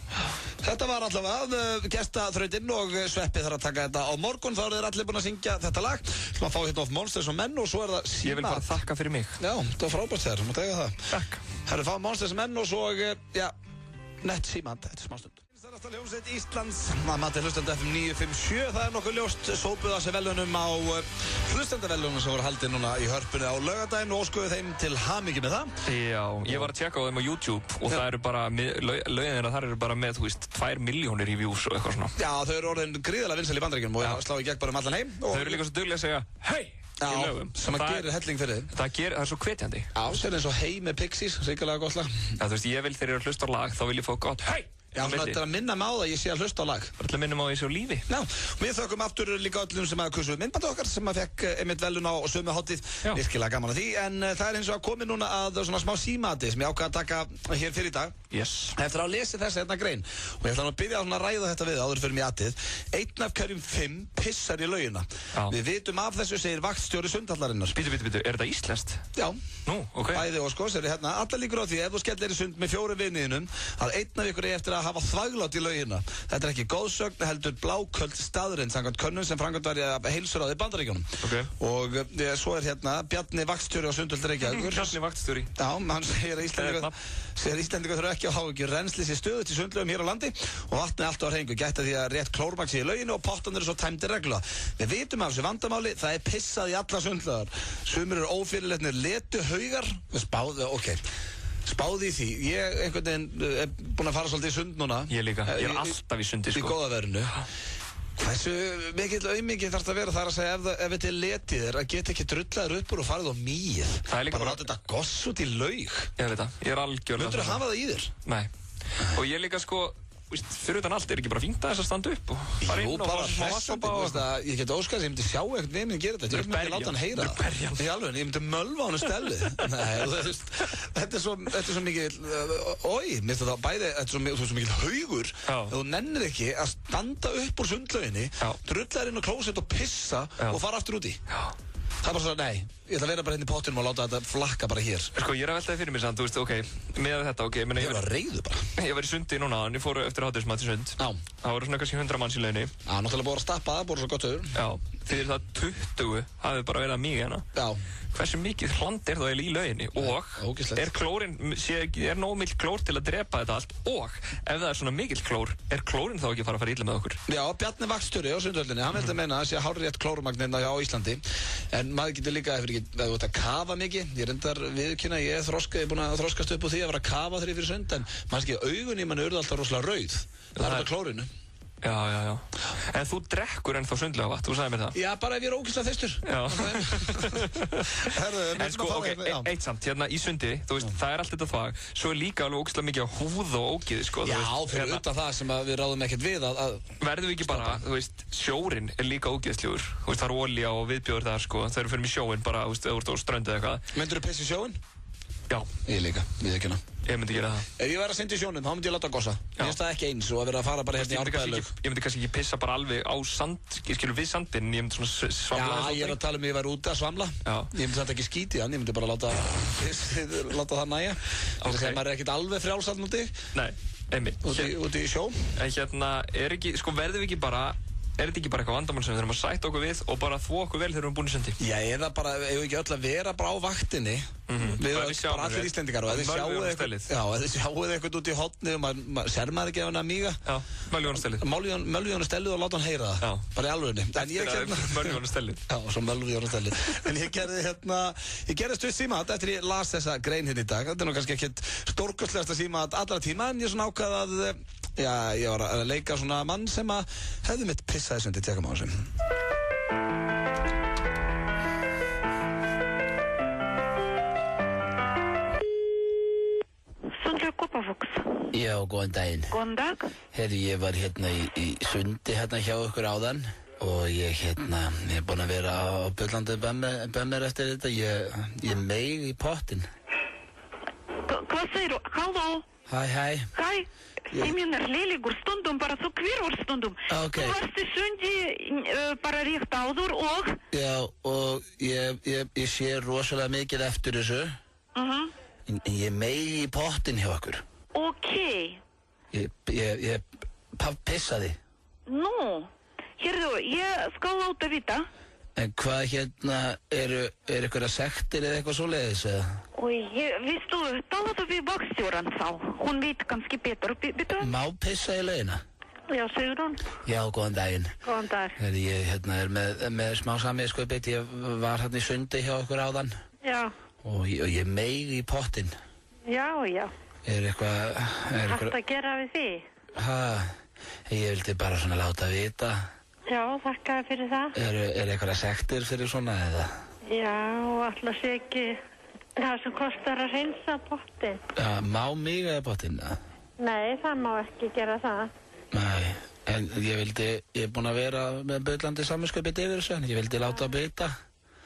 Þetta var allavega gestaþrautinn og Sveppi þarf að taka þetta á morgun. Þá eru þeir allir búin að syngja þetta lag. Þú maður fá hérna of Monsters og menn og svo er það Símat. Ég vil bara þakka fyrir mig. Já, það var frábært þér, þú mátt eiga það. Takk. Herru, fá Monsters og menn og svo, já, nett Símat, þetta er smástund. Stærsta hljómsveit Íslands, að mati hlustandi FM 957, það er nokkuð ljóst, sópuðu að sér velunum á hlustendavelunum sem voru haldið núna í Hörpunni á laugardaginn og óskuðu þeim til hamingju með það. Já, ég var að tjekka á þeim á YouTube og það eru bara, lögin þeirra þar eru bara með, þú veist, 2 milljónir í views og eitthvað svona. Já, þau eru orðin gríðarlega vinsæl í Bandaríkjunum og slá í gegn bara allan heim. Þau eru líka svo duglega að segja, hey! Já, sem að gerir helling fyrir þið. Það er svo hvetjandi. Já, sér eins og Hey með Pixies, ríkilega gott lag. Já, þú veist, ég vil þegar ég er að hlusta á lag, þá vil ég fá gott hey! Já, þetta er að minna mig á það að ég sé að hlusta á lag. Það er að minna mig á því svo lífi. Já, og við þökkum aftur líka öllum sem að kussu myndbandi okkar sem að fekk einmitt velun á sömu hátíð. Virkilega gaman að því, en það er eins og að komið núna að svona smá símati sem ég ákvað að taka hér fyrir í dag. Yes. Eftir að lesi þessa hérna grein. Og ég ætla nú að byrja að ræða þetta við áður fyrir mig aðtið. 1 af hverjum 5 pissar í laugina. Við vitum af þessu, segir vaktstjóri Sundhallarinnar. Bíddu, er þetta íslenskt? Já. Nú, ok. Bæði og sko, sér hérna, allar líkur á því ef þú skellir í sund með 4 viniðinum að 1 af ykkur er eftir að hafa þvaglátt í laugina. Þetta er ekki góðsögn, heldur bláköld staðrind samkvæmt könnun sem framkvæmt var í heilsuráði í Bandaríkjunum. Okay. Og svo er hérna Bjarni vaktstjóri á Sundhöldur Reykjavíkur. Bjarni vaktstjóri. Já, hann segir að Íslendingar þurfa ekki að hafa ekki rennslis í stöðu til sundlaugum hér á landi og vatni alltaf á hreinu. Gæta því að rétt klórmagn sé í lauginu og pottarnir eru svo tæmdir reglulega. Við vitum af þessu vandamáli, það er pissað í alla sundlaugar. Sumir eru ófyrirleitnir letu haugar. Spáði í því. Ég einhvern veginn er búinn að fara svolítið í sund núna. Ég líka. Ég er alltaf í sundi, sko. Í góða verinu. Hversu mikill aumingi þarf þetta að vera þar að segja ef þetta er letið þér að geta ekki drullaður upp úr og farið á mýið. Það er líka bara láta þetta goss út í laug. Ég veit það. Ég er algjörlega. Myndirðu hafa það í þér? Nei. Og ég líka sko, fyrir utan allt, er ekki bara fínt að þess að standa upp og fara inn og fara smá vatnssopa og... Ég get óskast, ég myndi sjá eitthvað við minn gera þetta. Ég myndi ekki láta hann heyra það. Ég myndi mölva hann stellið. Þetta er svo mikið... Mér finnst það bæði, þetta er svo mikið haugur. Þú nennir ekki að standa upp úr sundlauginni, drullar inn á klósett og pissa og fara aftur úti. Það er bara svona, nei, ég ætla að vera bara hérna í pottinum og láta þetta flakka bara hér. Sko, ég er að veltaði fyrir mig samt, þú veist, ok, með þetta, ok, ég var að reiðu bara. Ég var í sundi núna, en ég fór eftir hádegismat í sund. Já. Það voru svona kannski 100 manns í lauginni. Já, náttúrulega búið að stappa það, búið svo gott höfur. Já, fyrir það 20 hafið bara verið að mig hérna. Já. Hversu mikið hland er það í lauginni og er klórin, er nóg mikill klór til að drepa þetta allt og ef það er svona mikill klór, er klórin þá ekki að fara illa með okkur? Já, Bjarni vaktstjóri á Sundhöllinni, hann vildi meina að það sé hárrétt klórmagnina á Íslandi en maður getur líka, ef þú ert að kafa mikið, ég reyndar viðurkenna, ég er búin að þroskast upp úr því að vera að kafa þegar ég fyrir sund en maður skilja augun í mann urðu alltaf rosalega rauð, það er klórinu. Já. En þú drekkur ennþá sundlega vatn, þú sagði mér það. Já, bara ef ég er ógeðslega þyrstur. En sko, ok, eitt samt, hérna í sundi, þú veist, það er allt þetta þvag, svo er líka alveg ógeðslega mikið á húð og ógeði, sko. Já, fyrir utan það sem við ráðum ekkert við að... Verðum við ekki bara, þú veist, sjórin er líka ógeðslegur, þú veist, það er olía og viðbjóður þar, sko, þegar við fyrir í sjóin bara, þú veist, eða úr ströndið eitthvað. Myndirðu pissa í sjóin? Já. Ég líka, við ekki hana. Ég myndi gera það. Ef ég væri að synda í sjónum, þá myndi ég láta gossa. Mér finnst það ekki eins og að vera að fara bara hérna í árbæðalög. Ég myndi kannski ekki pissa bara alveg á sand, skilur við sandinn, ég myndi svona svamla. Já, ég að tala að ég væri úti að svamla. Ég myndi þetta ekki skítið hann, ég myndi bara láta það næja. Þess að maður ekkert alveg frjálsall úti. Nei, einmitt. Úti í sjó. En hérna, verðum við ekki bara, þetta ekki bara eitthvað vandamál sem við þurfum að sætta okkur við og bara þvo okkur vel þegar við erum búin í sundi? Já, eða bara, ef við ekki öll að vera bara á vaktinni, við bara allir Íslendingar og ef þið sjáuð eitthvað út í hotni og sér maður ekki ef hann að míga. Já, Mölvíónastellið. Mölvíónastellið og láta hann heyra það. Já. Bara í alvörunni. Mölvíónastellið. Já, svo Mölvíónastellið. En ég gerði stutt símat eftir ég las þessa grein hérna í dag. Þetta nú kannski ekkert stórkostlegasta símat allra tíma en ég svona ákvað að já, ég var að leika svona mann sem að hefði mitt pissaði sundi, tjekkum á þessu. Sundlaug Kópavogs. Já, góðan daginn. Góðan dag. Herri, ég var hérna í sundi hérna hjá ykkur áðan og ég er búinn að vera á bullandi bömmir eftir þetta. Ég meig í pottin. Hvað segir þú? Halló? Hæ. Hæ. Síminn lélegur stundum, bara svo hver stundum. Ok. Þú varst í sundi bara rétt áður og? Já, og ég sé rosalega mikið eftir þessu. Ég meig í pottin hjá okkur. Ok. Ég pissaði. Nú, hérðu, ég skal láta vita. En hvað eru einhverja sektir eða eitthvað svoleiðis eða? Vistu, talaðu við vaktstjóran þá. Hún veit kannski betur. Má pissa í laugina? Já, segir hún. Já, góðan daginn. Góðan dag. Ég er með smá samviskupið. Ég var hérna í sundi hjá okkur áðan. Já. Og ég meig í pottin. Já. Er eitthvað... Hægt að gera við því? Ég vildi bara svona láta vita. Já, þakka fyrir það. Er eitthvað sektir fyrir svona eða? Já, alltaf sé ekki það sem kostar að reynsa pottin. Já, má mig eða pottin? Nei, það má ekki gera það. Nei, en ég er búinn að vera með bullandi samviskupið yfir þessu, en ég vildi láta vita.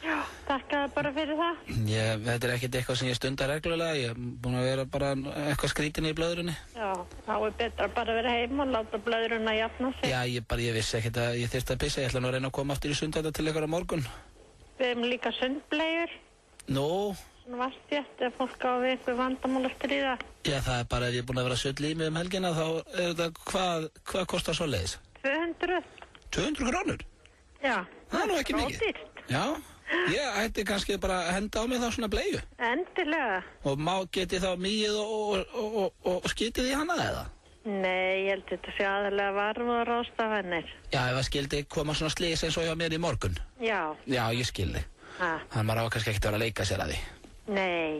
Já, þakka bara fyrir það. Þetta er ekkert eitthvað sem ég stundar reglulega, ég er búinn að vera bara eitthvað skrítin í blöðrunni. Já, þá er betra bara að vera heima og láta blöðruna jafna sig. Já, ég vissi ekkert að ég þyrfti að pissa, ég ætla nú að reyna að koma aftur í sund þetta til ykkur á morgun. Við hefum líka sundbleiur. Nú? Svona vastjætt ef fólk á við eitthvað vandamál að stríða. Já, það er bara ef ég er búinn að vera sull í mig helgina, þá er þetta, hvað kostar svoleiðis? 200. 200 krónur? Já. Það er nú ekki mikið. Já. Ég ætti kannski bara að henda á mig þá svona bleiu. Endilega. Og geti þá mýið og skítið í hana eða? Nei, ég held þetta sé aðalega varfur ráðstafanir. Já, ef það skildi koma svona slís eins og hjá mér í morgun. Já. Já, ég skildi. Þannig maður á kannski ekkert að vera að leika sér að því. Nei.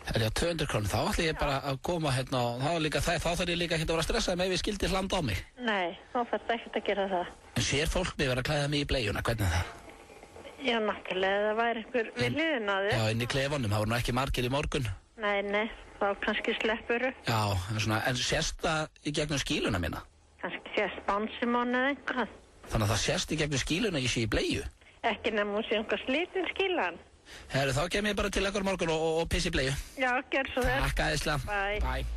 Það er 200 krónur, þá ætla ég bara að koma hérna og þá þarf ég líka ekki að vera stressað með ef ég skildi hlanda á mig. Nei, þá þarf þetta ekkert að gera það. En sér fólk mig vera að klæða mig í bleiuna, hvernig er það? Já, náttúrulega, það væri einhver við hliðina á þér. Já, inn í klefanum, það voru nú ekki margir í morgun. Nei, þá kannski sleppuru. Já, en sést það í gegnum skíluna mína? Kannski sést bánsimón eða einhvað. Þannig að það sést í gegnum skíluna ég sé í bleiu? Ekki nefnum hún sé einhver slitin skílan. Herru, þá kem ég bara til ekkur morgun og pissi í bleiu. Já, gerð svo þér. Takk æðislega. Bye.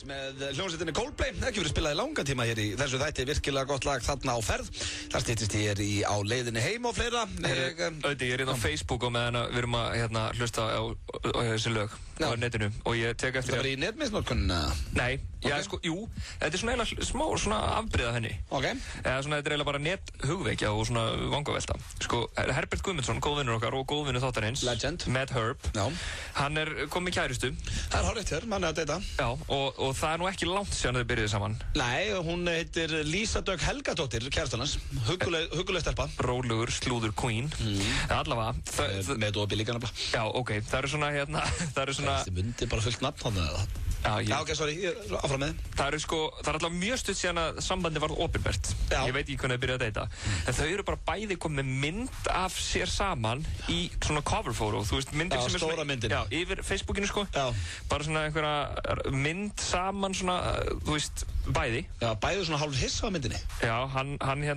Með hljómsveitinni Coldplay, ekki verið spilað í langa tíma hér í þessu þætti, virkilega gott lag þarna á ferð. Það styttist ég á leiðinni heim og fleira. Ég er á Facebook og meðan við erum að hlusta á þessi lög á netinu og ég tek eftir Það var í netmisnótkunna? Nei, jú, þetta er svona eiginlega smá svona afbrigða henni. Ok. Þetta er eiginlega bara nethugveikja og svona vangavelta. Herbert Guðmundsson, góðvinnur okkar og góðvinnur þáttarins. Legend. Matt Herb. Já. Hann kom með kærustu. Það er horrið hér, mann er að deyta. Já, og það er nú ekki langt síðan þau byrjuði saman. Nei, hún heitir Lísa Dögg Helgadóttir, kærastannans. Hugguleg stelpa. Rólegur, slúður queen. Allavega. Með opið líka nefnilega. Já, ok. Það eru svona Þessi myndi bara fullt nafn hann eða það. Já, ok, sorry, áfram með. Það er alltaf mjög stutt síðan að sambandi varð opinbert. Ég veit ekki hvernig þau byrjuði að deyta. En þau eru bara bæði komið með mynd af sér saman í svona cover photo. Þú veist, myndir sem er svona... Stóra myndin. Já, yfir Facebookinu sko. Já. Bara svona einhverja mynd saman svona, þú veist, bæði. Já, bæði svona hálf hissa á myndinni. Já, hann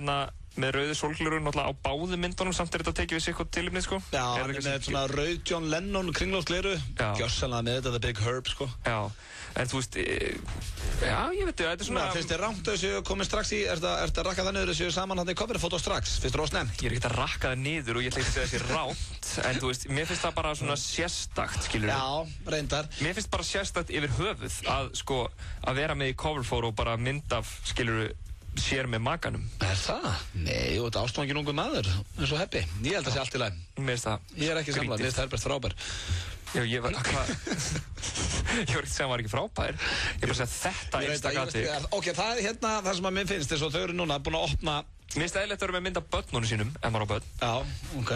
með rauðu sólglurun náttúrulega á báðu myndunum, samt þetta tekið við sikkur tilefni, sko. Já, hann með svona rauð John Lennon kringlósgleru, gjörsanlega með þetta The Big Herb, sko. Já, en þú veist, já, ég veit þetta er svona... Finnst þér rangt að þessu komið strax í, ertu að rakka það niður þessu saman hann í coverfótó strax? Finnst þér ósnefnt? Ég ekkert að rakka það niður og ég ætla ekki að segja þessi ránt, en þú veist, mér finnst það bara svona sérstakt, skilur við. Já, reyndar. Mér finnst bara sérstakt yfir höfuð að, sko, að vera með í coverfótó og bara mynd af, skilur við, sér með makanum. Það? Nei, og þetta ástofangin ungu maður, eins og Heppi. Ég held að sé allt í lagi. Mér finnst það. Ég er ekki samlað, mér finnst Herbert frábær. Já, ég var ekki að segja að hann var ekki frábær. Ég bara segja þetta einstakati. Ok, það er hérna það sem að mér finnst þess að þau eru núna búin að opna. Mér finnst það eðlilegt að vera með mynd af börnunum sínum, ef maður á börn. Já, ok.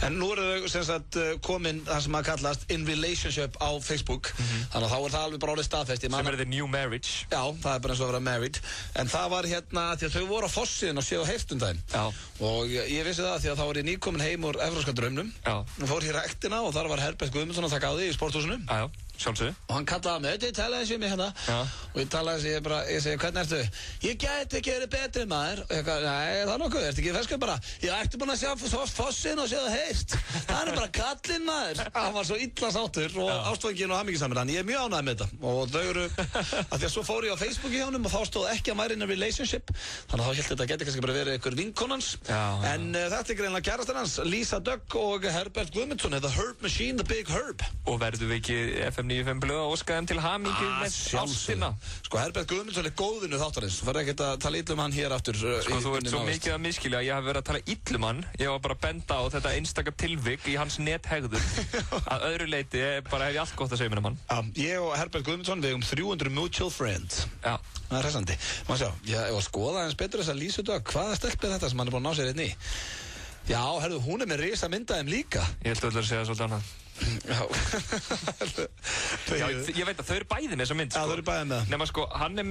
En nú eru þau sem sagt komin það sem að kallast in relationship á Facebook. Þannig að þá er það alveg bara orðið staðfest. Sem er the new marriage. Já, það er bara eins og að vera married. En það var hérna því að þau voru á fossiðin og séð á heyrstundaginn. Já. Og ég vissi það því að þá var ég nýkomin heim úr evrópska draumnum. Já. Nú fór ég ræktina og þar var Herbert Guðmundsson að taka á því í sporthúsinu. Já. Sjálfsögðu. Og hann kallaði mig, ég talaði þessu mig hérna. Já. Og ég talaði þessu, ég segi, hvernig ertu? Ég gæti ekki verið betri maður. Og ég sagði, nei, það er nokkuð, ertu ekki ferskur bara? Ég ætti búin að sjá fossin og séð það heyrst. Það er bara kallinn maður. Hann var svo illa sáttur og ástfanginn og hamingisamur. Þannig ég er mjög ánægð með þetta. Og þau eru, að því að svo fór ég á Facebooki hjá honum og þá stóð ekki að maður in a relationship. Þannig að þá hélt þetta geti kannski bara verið einhver vinkonans. En þetta er greinlega kærastan hans, Lisa Dögg og Herbert Guðmundsson, The Herb Machine, The Big Herb. Og verðum við ekki FM 95 blöð og óskaðum til hamingju með ástina. Sko, Herbert Guðmundsson er góðvinur þáttarins. Þú verður ekkert að tala illum hann hér aftur. Sko, þú ert svo mikið að miskilja að ég hef verið að tala illum hann. Ég var bara að benda á þetta einstaka tilvik í hans nethegður. Að öðru leyti bara hef ég allt gott að segja mér um hann. Já, ég og Herbert Guðmundsson við 300 mutual friends. Já. Það er hressandi. Má sjá, ég var að skoða eins betur þess að Lísu Dögg. Hvaða stelp er þetta sem hann er búin að ná sér einn í? Já, herðu, hún er með risa myndaðum líka. Ég held að segja svolítið annað. Já. Já, ég veit að þau eru bæði með þessa mynd, sko. Já, þau eru bæði með það. Nefna, sko, hann er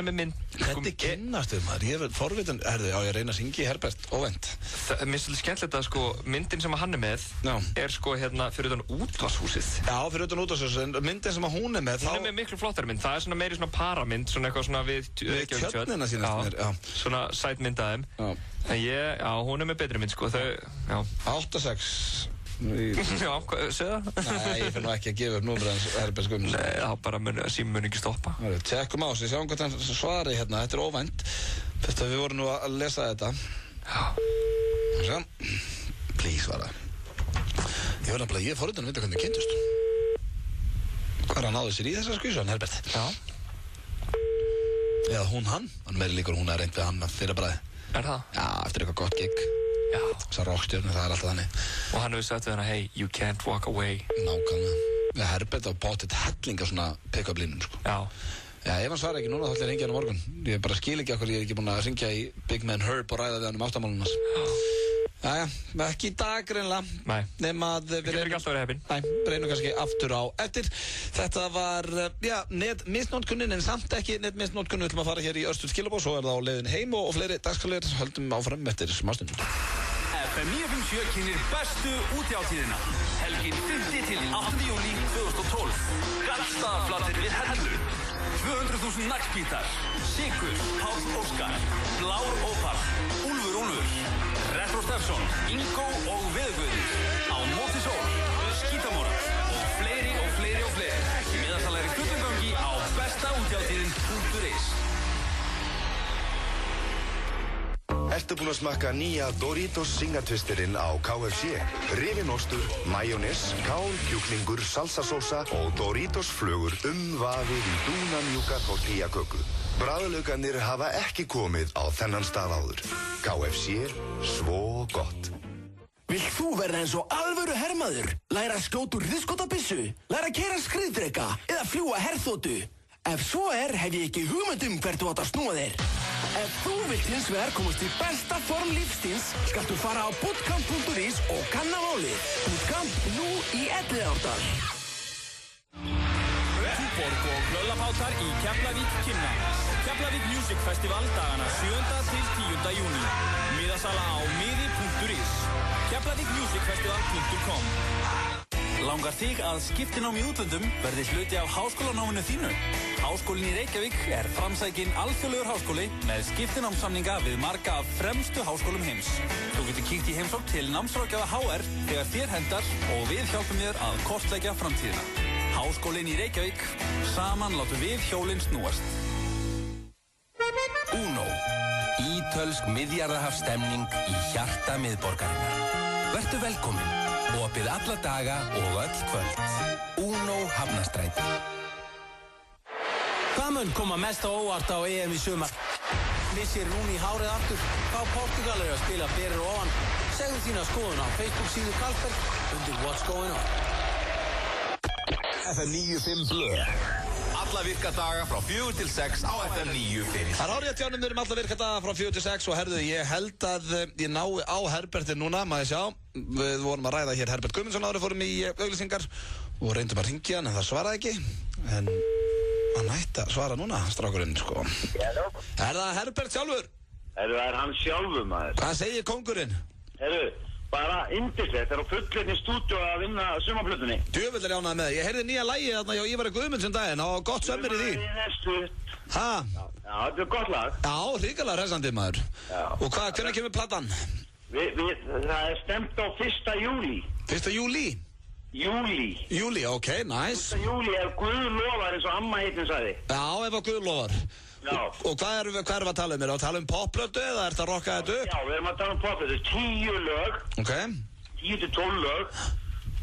með mynd... Hvernig kynnastu maður? Ég er forvitin... Herðu, já, ég reyna að syngja í Herbert, óvænt. Mér er svolítið skemmtilegt að, sko, myndin sem hann er með er, sko, hérna, fyrir utan útvarshúsið. Já, fyrir utan útvarshúsið, en myndin sem hún er með, þá... Hún er með miklu flottari mynd. Það er svona meiri svona paramynd, svona eitthvað svona við tjörnina sínast mér, já. Svona sætmyndaðum. En já, hún er með betri mynd, sko, þau, já. 8-6. Já, segða það? Nei, ég fyrir nú ekki að gefa upp númur hans Herbert Guðmundsson. Nei, þá bara símum mun ekki stoppa. Tjekkum á sig, sjáum hvað hann svari hérna, þetta er óvænt. Fyrst að við vorum nú að lesa þetta. Já. Sjá, please svara. Ég verði að ég forriðan að vita hvernig þið kynntust. Hvað er hann náðu sér í þessa skvísu, hann Herbert? Já. Eða hún hann meiri líkur hún að reynd við hann að fyrir bræði. Er það? Já, eftir eitthvað gott gig. Já. Þessar rockstjörnur, það er alltaf þannig. Og hann hefur sagt við hana, hey, you can't walk away. Nákvæmlega. Herbert á bátið hellinga svona pick-up línum, sko. Já. Já, ef hann svarar ekki núna, þá ætla ég að hringja hann á morgun. Ég bara skil ekki okkur, ég er ekki búinn að hringja í Big Man Herb og ræða við hann ástamálunum hans. Jæja, ekki í dag greinlega. Nei. Nema að við reynum ekki alltaf verið heppin. Nei, reynum kannski aftur á eftir. Þetta var, já, netmisnótkunnin, en samt ekki netmisnótkunnin. Við ætlum að fara hér í Örstuð skilabóð, svo er það á leiðin heim og fleiri dagskálir. Höldum áfram eftir smástund. FM 957 kynir bestu útjátíðina. Helgin 5. til 8. júní 2012. Gaddstaðaflatir við Hellu. 200.000 naglbítar. Sigur, Páll Óskar, Blár Ópar, Úlfur, Retro Stefson, Ingo og Veðguður. Á móti sól, skítamóra og fleiri. Miðasalegri fullumgangi á bestaútjátíðin.is. Ertu búinn að smakka nýja Doritos Singatwisturinn á KFC? Rifinn ostur, majónes, kál, kjúklingur, salsasósa og Doritos flugur umvafið í dúnamjúka tortillaköku. Bragðlaukarnir hafa ekki komið á þennan stað áður. KFC, svo gott. Vilt þú verða eins og alvöru hermaður? Læra að skjóta úr hríðskotabyssu? Læra að keyra skriðdreka? Eða fljúga herþotu? Ef svo er, hef ég ekki hugmynd hvert þú átt að snúa þér. Ef þú vilt hins vegar komast í besta form lífstíns, skaltu fara á bootcamp.is og kanna málið. Bootcamp nú í Elliðaárdal. Túborg og Hlöllapátar í Keflavík kynna Keflavík Music Festival dagana 7. til 10. júní. Miðasala á miði.is. Keflavíkmusicfestival.com. Langar þig að skiptinám í útlöndum verði hluti af háskólanáminu þínu? Háskólinn í Reykjavík framsækinn alþjóðlegur háskóli með skiptinámssamninga við marga af fremstu háskólum heims. Þú getur kíkt í heimsókn til námsráðgjafa HR þegar þér hendar og við hjálpum þér að kortleggja framtíðina. Háskólinn í Reykjavík, saman látum við hjólinn snúast. Uno, ítölsk miðjarðarhafsstemning í hjarta miðborgarinnar. Vertu velkomin, opið alla daga og öll kvöld. Uno Hafnarstræti. Hvað mun koma mest á óvart á EM í sumar? Missir Rúni hárið aftur? Hvað Portugal að spila berir ofan? Segðu þína skoðun á Facebook síðu Karlsberg undir What's Going On. FM 95 Blö. Alla virka daga frá 4 til 6 á FM 95. Það árið að tjánum við erum alla virka daga frá 4 til 6 og herðu, ég held að ég nái á Herberti núna, maður sjá. Við vorum að ræða hér Herbert Guðmundsson áður, fórum í auglýsingar og reyndum að ringja hann en það svaraði ekki. En hann ætti að svara núna, strákurinn, sko. Hello. Er það Herbert sjálfur? Það er hann sjálfur, maður. Hvað segir kóngurinn? Bara yndislegt, það er á fullleitni stúdíu að vinna sumarplötunni. Djöfull er ég ánægður með. Ég heyrði nýja lagi þarna hjá Ívari Guðmundsson daginn og gott sömmir í því. Ha? Já, þetta er gott lag. Já, hrikalega hressandi, maður. Já. Og hvað, hvernig kemur platan? Það er stemt á 1. júlí. 1. júlí? Júlí, ok, nice. 1. júlí er Guð lofar eins og amma heitin sagði. Já, ef að Guð lofar. Já. Og hvað erum við að tala um? Erum við að tala um popplötu eða er þetta að rocka þetta upp? Já, við erum að tala um popplötu. 10 lög. Ok. 10 til 12 lög.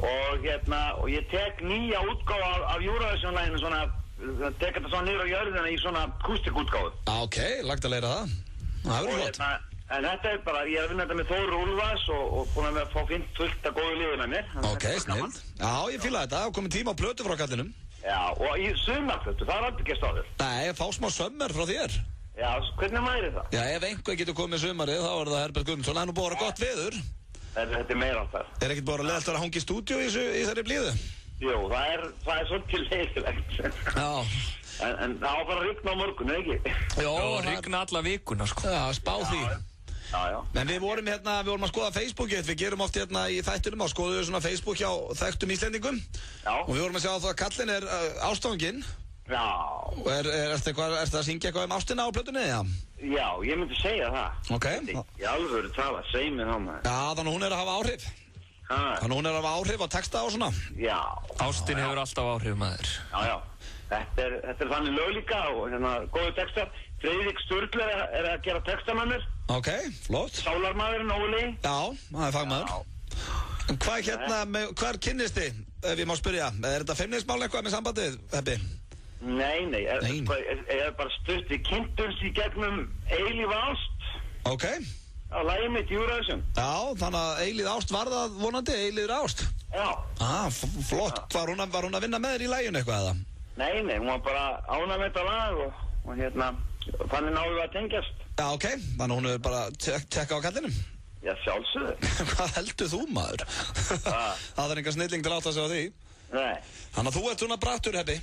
Og ég tek nýja útgáfa af Eurovision-læginu svona, tek þetta svona niður á jörðina í svona akústikútgáfu. Ok, lagt að leira það. Það verður flott. En þetta er bara, ég er að vinna þetta með Þóru Úlfars og búin að fá fullt að góðu liði með mér. Ok, snill. Já, ég fíla þetta. Og komið tíma á plötu frá kallinum. Já, og í sumarplötu, það er aldrei gæst áður. Nei, fá smá sömmar frá þér. Já, hvernig væri það? Já, ef einhver getur komið sumarið, þá er það Herbert Guðmundsson. Það er nú búið að vera gott veður. Þetta er meira alltaf. Er ekkert búið að leðalt að hangi í stúdíu í þessari blíðu? Jú, það er svolítið leiðilegt. Já. En það var bara að rigna á morgun, ekki? Já, rigna alla vikuna, sko. Já, spá því. Já. En við vorum að skoða Facebookið, við gerum oft í þættunum að skoðu svona Facebook hjá þekktum Íslendingum. Já. Og við vorum að sjá það að kallinn er ástofanginn. Já. Og er það að syngja eitthvað um ástina á plötunni, já? Já, ég myndi segja það. Ok. Í alvöru tala, segi mér það maður. Já, þannig hún er að hafa áhrif. Þannig hún er að hafa áhrif á texta og svona. Já. Ástin hefur alltaf áhrif, maður. Já. Þetta er þannig lög líka og góðu textar. Freyðrik Sturla er að gera texta með mér. Ok, flott. Sálarmaðurinn, Óli. Já, það er fagmaður. Hvað kynnist þið, ef ég má spyrja? Er þetta feimnismál eitthvað með sambandið, Heppi? Nei. Er bara stutt. Við kynntumst í gegnum Eilíf ást. Ok. Á lagið mitt Eurovision. Já, þannig að Eilíð ást var það vonandi, Eilíður ást. Já. Flott. Var hún að vinna með þér í laginu eitthvað, eða? Nei, hún var bara ánægð með þetta lag og þannig náðum við að tengjast. Já, ok. Þannig hún hefur bara tekka á kallinum. Já, sjálfsögðu. Hvað heldur þú, maður? Það er enga snilling til að átta sig á því. Nei. Þannig að þú ert svona brattur, Heppi.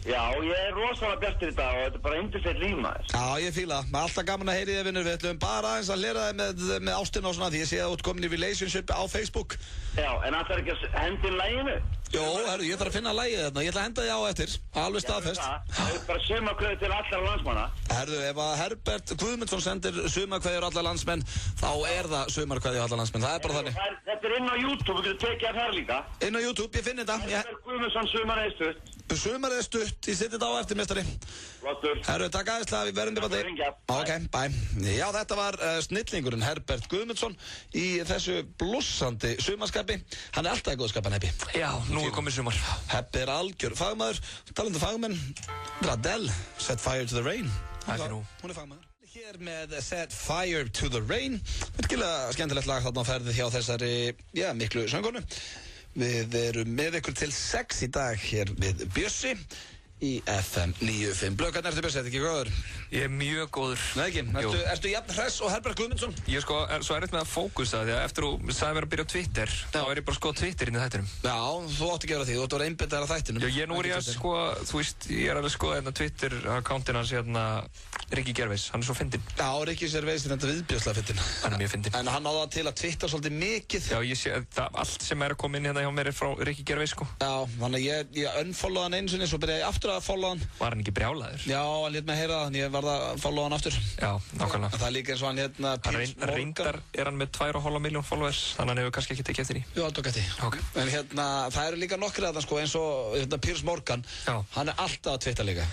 Já, ég er rosalega bjartur í dag og þetta er bara yndislegt líf, maður. Já, ég fíla. Maður er alltaf gaman að heyri þið, vinnur. Við ætlum bara aðeins að lera þið með ástina og svona því ég sé að þú ert komin í relationship á Facebook. Já, en það er ekki að hendi inn laginu? Jó, herru, ég þarf að finna lagið þarna. Ég ætla að henda þið á eftir. Alveg staðfest. Það er bara sumarkveður til allra landsmanna. Herru, ef að Herbert Guðmundsson sendir sumarkveður alla landsmenn, þá er það sumarkveður alla landsmenn. Það er bara þannig. Þetta er inn á YouTube, þú getur tekið það þar líka. Inn á YouTube, ég finn þetta. Herbert Guðmundsson sumarið stutt. Sumarið stutt, ég seti þetta á eftir, mestari. Flottur. Herru, takk aðeinslega, við verðum til Ok, bye. Já, þetta var snillingurinn Herbert Guðmundsson í þessu blússandi sumarskapi. Hann er alltaf í góðskapan, Heppi. Já, nú er komið sumar. Heppi er algjör fagmaður. Talandi fagmenn, Adele, Set Fire to the Rain. Það er nú. Hún er fagmaður. Hér með Set Fire to the Rain. Virkilega skemmtilegt lag þarna á ferðið hjá þessari, miklu söngkonu. Við erum með ykkur til 6 í dag hér við Bjössi í FM 95 Blöð, hvernig ertu Bjössi, þetta ekki góður? Ég mjög góður. Nei ekki, ertu jafn hress og Herbert Guðmundsson? Ég sko, svo erfitt með að fókusa því að eftir þú sagði mér að byrja á Twitter, þá er ég bara að skoða Twitter inn í þættinum. Já, þú átti að gera því, þú átti að vera einbettaður á þættinum. Já, nú er ég að sko, þú veist, ég er alveg að skoða hérna Twitter-akkántin hans hérna Rikki Gervais, hann er svo fyndinn. Já, Rikki Gervais er þetta viðbjóðslega fyndinn. Hann er mjög fyndinn. En hann á það til að twitta svolítið mikið. Já, ég sé að allt sem er að koma inn hérna hjá mér er frá Rikki Gervais sko. Já, þannig að ég unfollowa hann einu sinni, svo byrjaði ég aftur að followa hann. Var hann ekki brjálaður? Já, hann lét mig heyra það, en ég varð að followa hann aftur. Já, nákvæmlega. Það er líka eins og hann hérna Piers Morgan. Reyndar er hann með 2,5 miljón followers, þannig að hann hefur kannski ekki tekið eftir í. Jú, hann tók eftir. Okay. En hérna, það eru líka nokkri að það sko, eins og hérna, Piers Morgan, hann er alltaf að twitta líka.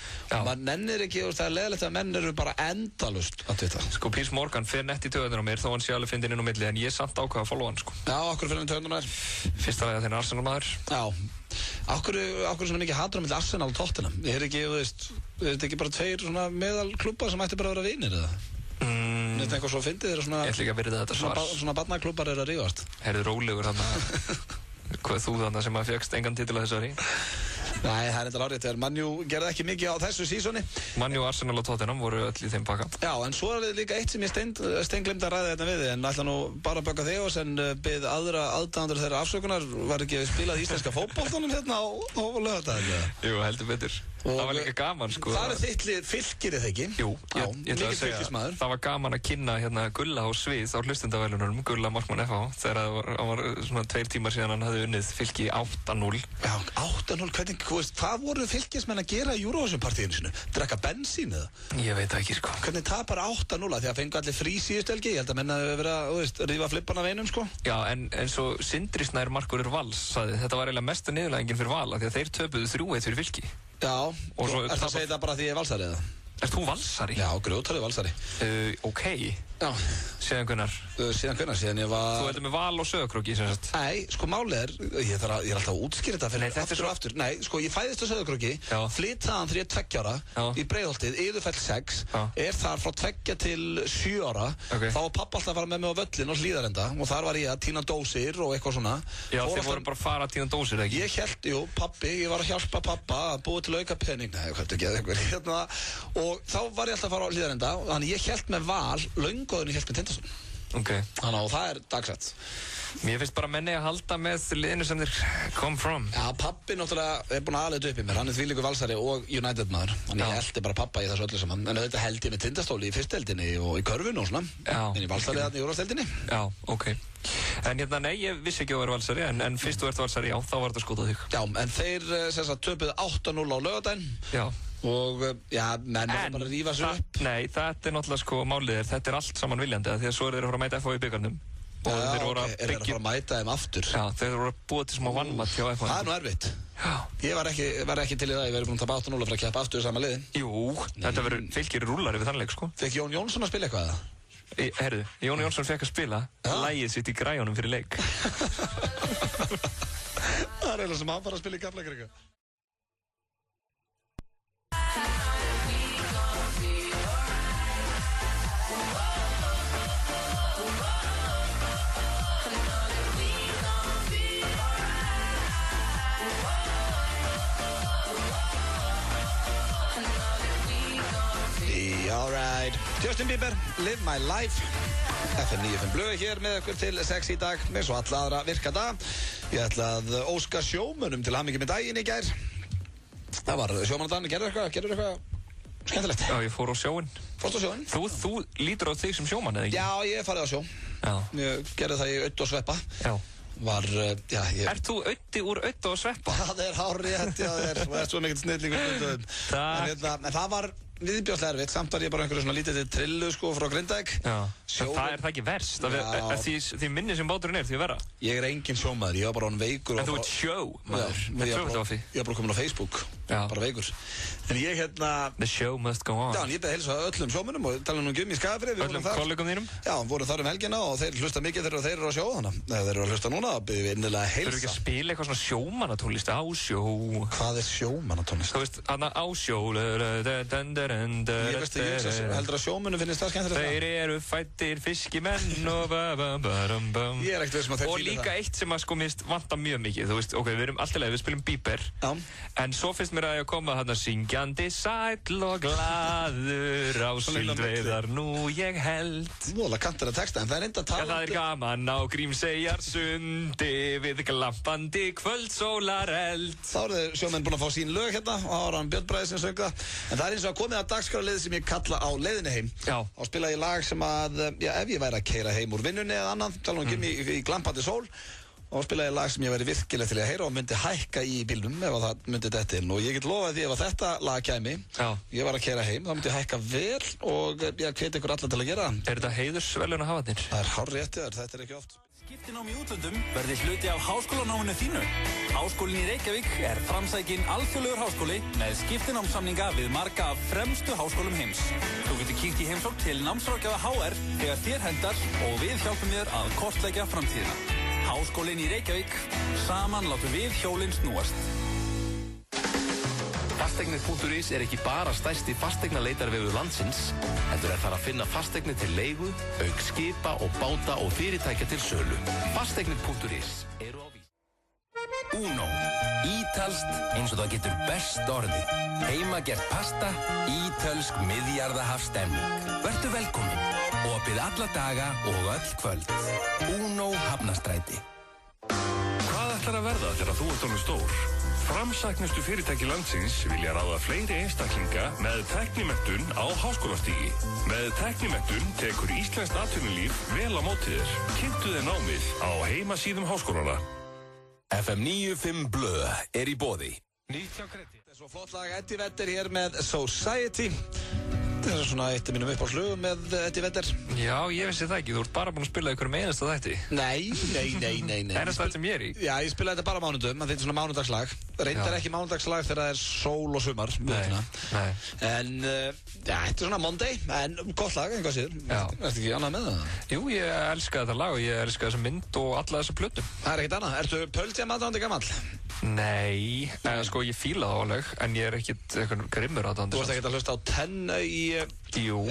Man nennir ekki, það er leiðilegt að menn eru bara endalust að twitta. Sko, Piers Morgan fer nett í töðunar á mér, þó hann sé alveg fyndinn inn á milli, en ég samt ákvað að followa hann sko. Já, okkur fyrir hann töðunar. Fyrsta vega þeirra Arsenal maður. Já. Akkur svona mikið hatur á milli Arsenal og Tottenham. Ég er ekki, þú veist, er þetta ekki bara tveir svona meðalklúbbar sem ætti bara að vera vinir eða? Þetta er eitthvað svo fyndið, þeirra svona... Ég ætla ekki að verða þetta svar. Svona barnaklúbbar eru að rífast. Herðu rólegur þarna. Hvað þú þarna sem að fékkst engan titil að þessu ári? Nei, það er eitthvað árið. Man U gerði ekki mikið á þessu sísoni. Man U, Arsenal og Tottenham voru öll í þeim pakka. Já, en svo er líka eitt sem ég steinglimd að ræða þetta við þig, en ætla nú bara að baka þig og sen bið aðra aðdáendur þeirra afsökunar. Var ekki spilað íslenska fótboltanum hérna á laugardaginn? Jú, heldur betur. Það var líka gaman sko. Það er þitt lið, Fylkir þið ekki? Jú, ég ætla að segja það var gaman að kynna hérna Gulla á svið á hlustendavelunum, Gulla Markmann FH, þegar það var svona 2 tímar síðan hann hafði unnið Fylki 8-0. Já, 8-0, hvað voru Fylkismenn að gera í Eurovision-partíinu sinu? Drekka bensín eða? Ég veit ekki sko. Hvernig tapar 8-0 því að fengu allir frí síðustu helgi? Ég held að menna að vera, þú veist, rífa flippan af einum sko. Já, en svo Sindri Snær Markurur Vals sagði, þetta var eiginlega mesta niðurlægingin fyrir Val, því að þeir töpuðu 3-1 fyrir Fylki. Já, og svo er það að segja þetta bara því ég er valsari eða? Ert þú valsari? Já, grjótarið valsari. Ok. Já. Síðan hvenær? Síðan ég var... Þú heldur með Val og Sauðárkróki sem sagt? Nei, sko málið er, ég er alltaf að útskýra þetta fyrir aftur og aftur. Nei, sko ég fæðist á Sauðárkróki, flytt þaðan þegar ég er 2 ára, í Breiðholtið, Iðufell 6, er þar frá 2 til 7 ára, þá var pappa alltaf að fara með mig á völlin og Hlíðarenda, og þar var ég að tína dósir og eitthvað svona. Já, þið voru bara að fara að tína dósir, ekki? Ég held, jú, ég var að hjálpa pappa að búa til auka pening, nei, hvað ekki hérna, og þá var ég alltaf að fara á Hlíðarenda, þannig ég held með Val, löngu áður en ég held með Tindastóll. Okay. Þannig að það er dagsett. Mér finnst bara menni að halda með liðinu sem þeir come from. Já, pappi náttúrulega er búinn að aðlega upp í mér. Hann er þvílíkur valsari og United maður. Þannig ég eldi bara pappa í þessu öllu saman. En auðvitað held ég með Tindastóli í fyrsteldinni og í körfinu og svona. Já. En í valsari þarna í úrvalsteldinni. Já, ok. En hérna, nei, ég vissi ekki að vera valsari, en fyrst þú ert valsari, já, þá var þetta skotað þig. Já, en þeir sem sagt töpuðu 8-0 á laugardaginn. Já. Og, já, menn er bara að rífa sér upp. Nei, þetta er náttúrulega sko málið þetta er allt saman viljandi, því að svo eru þeir að fara að mæta FH í bikarnum. Já, ok, er þeir að fara að mæta þeim aftur? Já, þeir voru að búa til smá vannmatt hjá FH. Það er nú erfitt. Já. Ég var ekki til í það, ég verið búin að tapa 8-0 fyrir að keppa aftur í sama liði. Jú, þetta verður Fylkir rúllari við þann leik, sko. Fekk Jón Jónsson að spila eitthvað, eða? Herðu, Jón Jónsson fekk að spila lagið sitt í græjunum fyrir leik. Það er eiginlega sem hann bara að spila í Keflavík. Alright, Justin Bieber, Live My Life. FM 95 Blöð hér með okkur til 6 í dag, með svo alla aðra virka dag. Ég ætla að óska sjómönnum til hamingju með daginn í gær. Það var sjómannadagur, gerður eitthvað skemmtilegt? Já, ég fór á sjóinn. Fórstu á sjóinn? Þú lítur á þig sem sjómann, eða ekki? Já, ég farið á sjó. Já. Ég gerði það í Audd og Sveppa. Já. Ert þú Auddi úr Audd og Sveppa? Það er hárrétt, já, það er svo mikill snillingur. En það var viðbjóðslega erfitt, samt var ég bara einhverju svona lítið til trillu sko frá Grindavík. Já, það er það ekki verst, því minni sem báturinn er því að vera. Ég er engin sjómaður, ég var bara hann veikur. En þú ert sjómaður, með tvöfaldafi. Ég var bara komin á Facebook, bara veikur. En ég hérna... The show must go on. Já, en ég beði heilsa öllum sjómönnum og tala nú um í Skagafirði. Öllum kollegum þínum? Já, vorum þar helgina og þeir hlusta mikið þegar þeir eru á sjó þannig. Þeir eru að hlusta núna, byrðum við innilega heilsa. Þau eru ekki að spila eitthvað svona sjómannatónlist á sjó? Hvað er sjómannatónlist? Þú veist, hana á sjó, Ég veist að ég heldur að sjómunum finnist það skemmtilegt. Þeir eru fættir fiskimenn og ba-bam-bam-bam. Ég ekkert veist að þeir og líka eitt sem að sko minnst vanta mjög mikið. Þú veist, ok, við erum alltaf leið, við spilum Bieber. En svo finnst mér að ég koma þarna syngjandi sæll og glaður á síldveiðar nú ég held. Móla kantur að texta, en það enda að tala. Það er gaman á Grímseyjarsundi við glampandi kvöldsólareld. Þá eru sjómenn búin að fá sín lög hérna og þá er hann Björn Bræði sem söng það. En það er eins og að komið að dagskrárlið sem ég kalla á leiðinni heim. Já. Þá spila ég lag sem að, já, ef ég væri að keyra heim úr vinnunni eða annað, tala um í glampandi sól, og spila ég lag sem ég væri virkilega til að heyra og myndi hækka í bílnum ef það myndi detta inn. Og ég get lofað því ef að þetta lag kæmi, ég var að keyra heim, þá myndi ég hækka vel og ég hveti ykkur alla til að gera það. Er þetta heiðursverðlauna hafarnir? Það er hárrétt, þetta er ekki oft. Skiptinám í útlöndum verði hluti af háskólanáminu þínu. Háskólinn í Reykjavík er framsækinn alþjóðlegur háskóli með skiptinámssamninga við marga af fremstu háskólum heims. Þú getur kíkt í heimsókn til námsráðgjafa HR þegar þér hendar og við hjálpum þér að kortleggja framtíðina. Háskólinn í Reykjavík. Saman látum við hjólinn snúast. Fasteignir.is er ekki bara stærsti fasteignaleitarvefur landsins, heldur þar að finna fasteignir til leigu, auk skipa og báta og fyrirtækja til sölu. Fasteignir.is eru á Uno. Ítalskt eins og það getur best orðið. Heimagert pasta, ítölsk miðjarðahafsstemning. Vertu velkomin. Opið alla daga og öll kvöld. Uno Hafnarstræti. Hvað ætlar að verða þegar þú ert orðinn stór? Framsæknustu fyrirtæki landsins vilja ráða fleiri einstaklinga með tæknimenntun á háskólastigi. Með tæknimenntun tekur íslenskt atvinnulíf vel á móti þér. Kynntu þér námið á heimasíðum háskólana. FM 95 Blö er í boði. Þetta er svo flott lag, Eddie Vedder hér með Society. Þetta er svona eitt af mínum uppáhaldslögum með Eddie Vedder. Já, ég vissi það ekki, þú ert bara búinn að spila ykkur með einasta þætti. Nei. Einasta þætti sem ég er í? Já, ég spilaði þetta bara mánudum, þetta er svona mánudagslag. Reyndar ekki mánudagslag þegar það er sól og sumar. Nei. En, já, þetta er svona Monday, en gott lag, en hvað séður? Ertu ekki annað með það? Jú, ég elska þetta lag og ég elska þessa mynd og alla þessa plötu. Það er ekkert annað. Ertu Pearl Jam aðdáandi gamall? Nei, sko ég fíla það áleg, en ég er ekkert eitthvað grimmur aðdáandi. Þú varst ekkert að hlusta á Ten í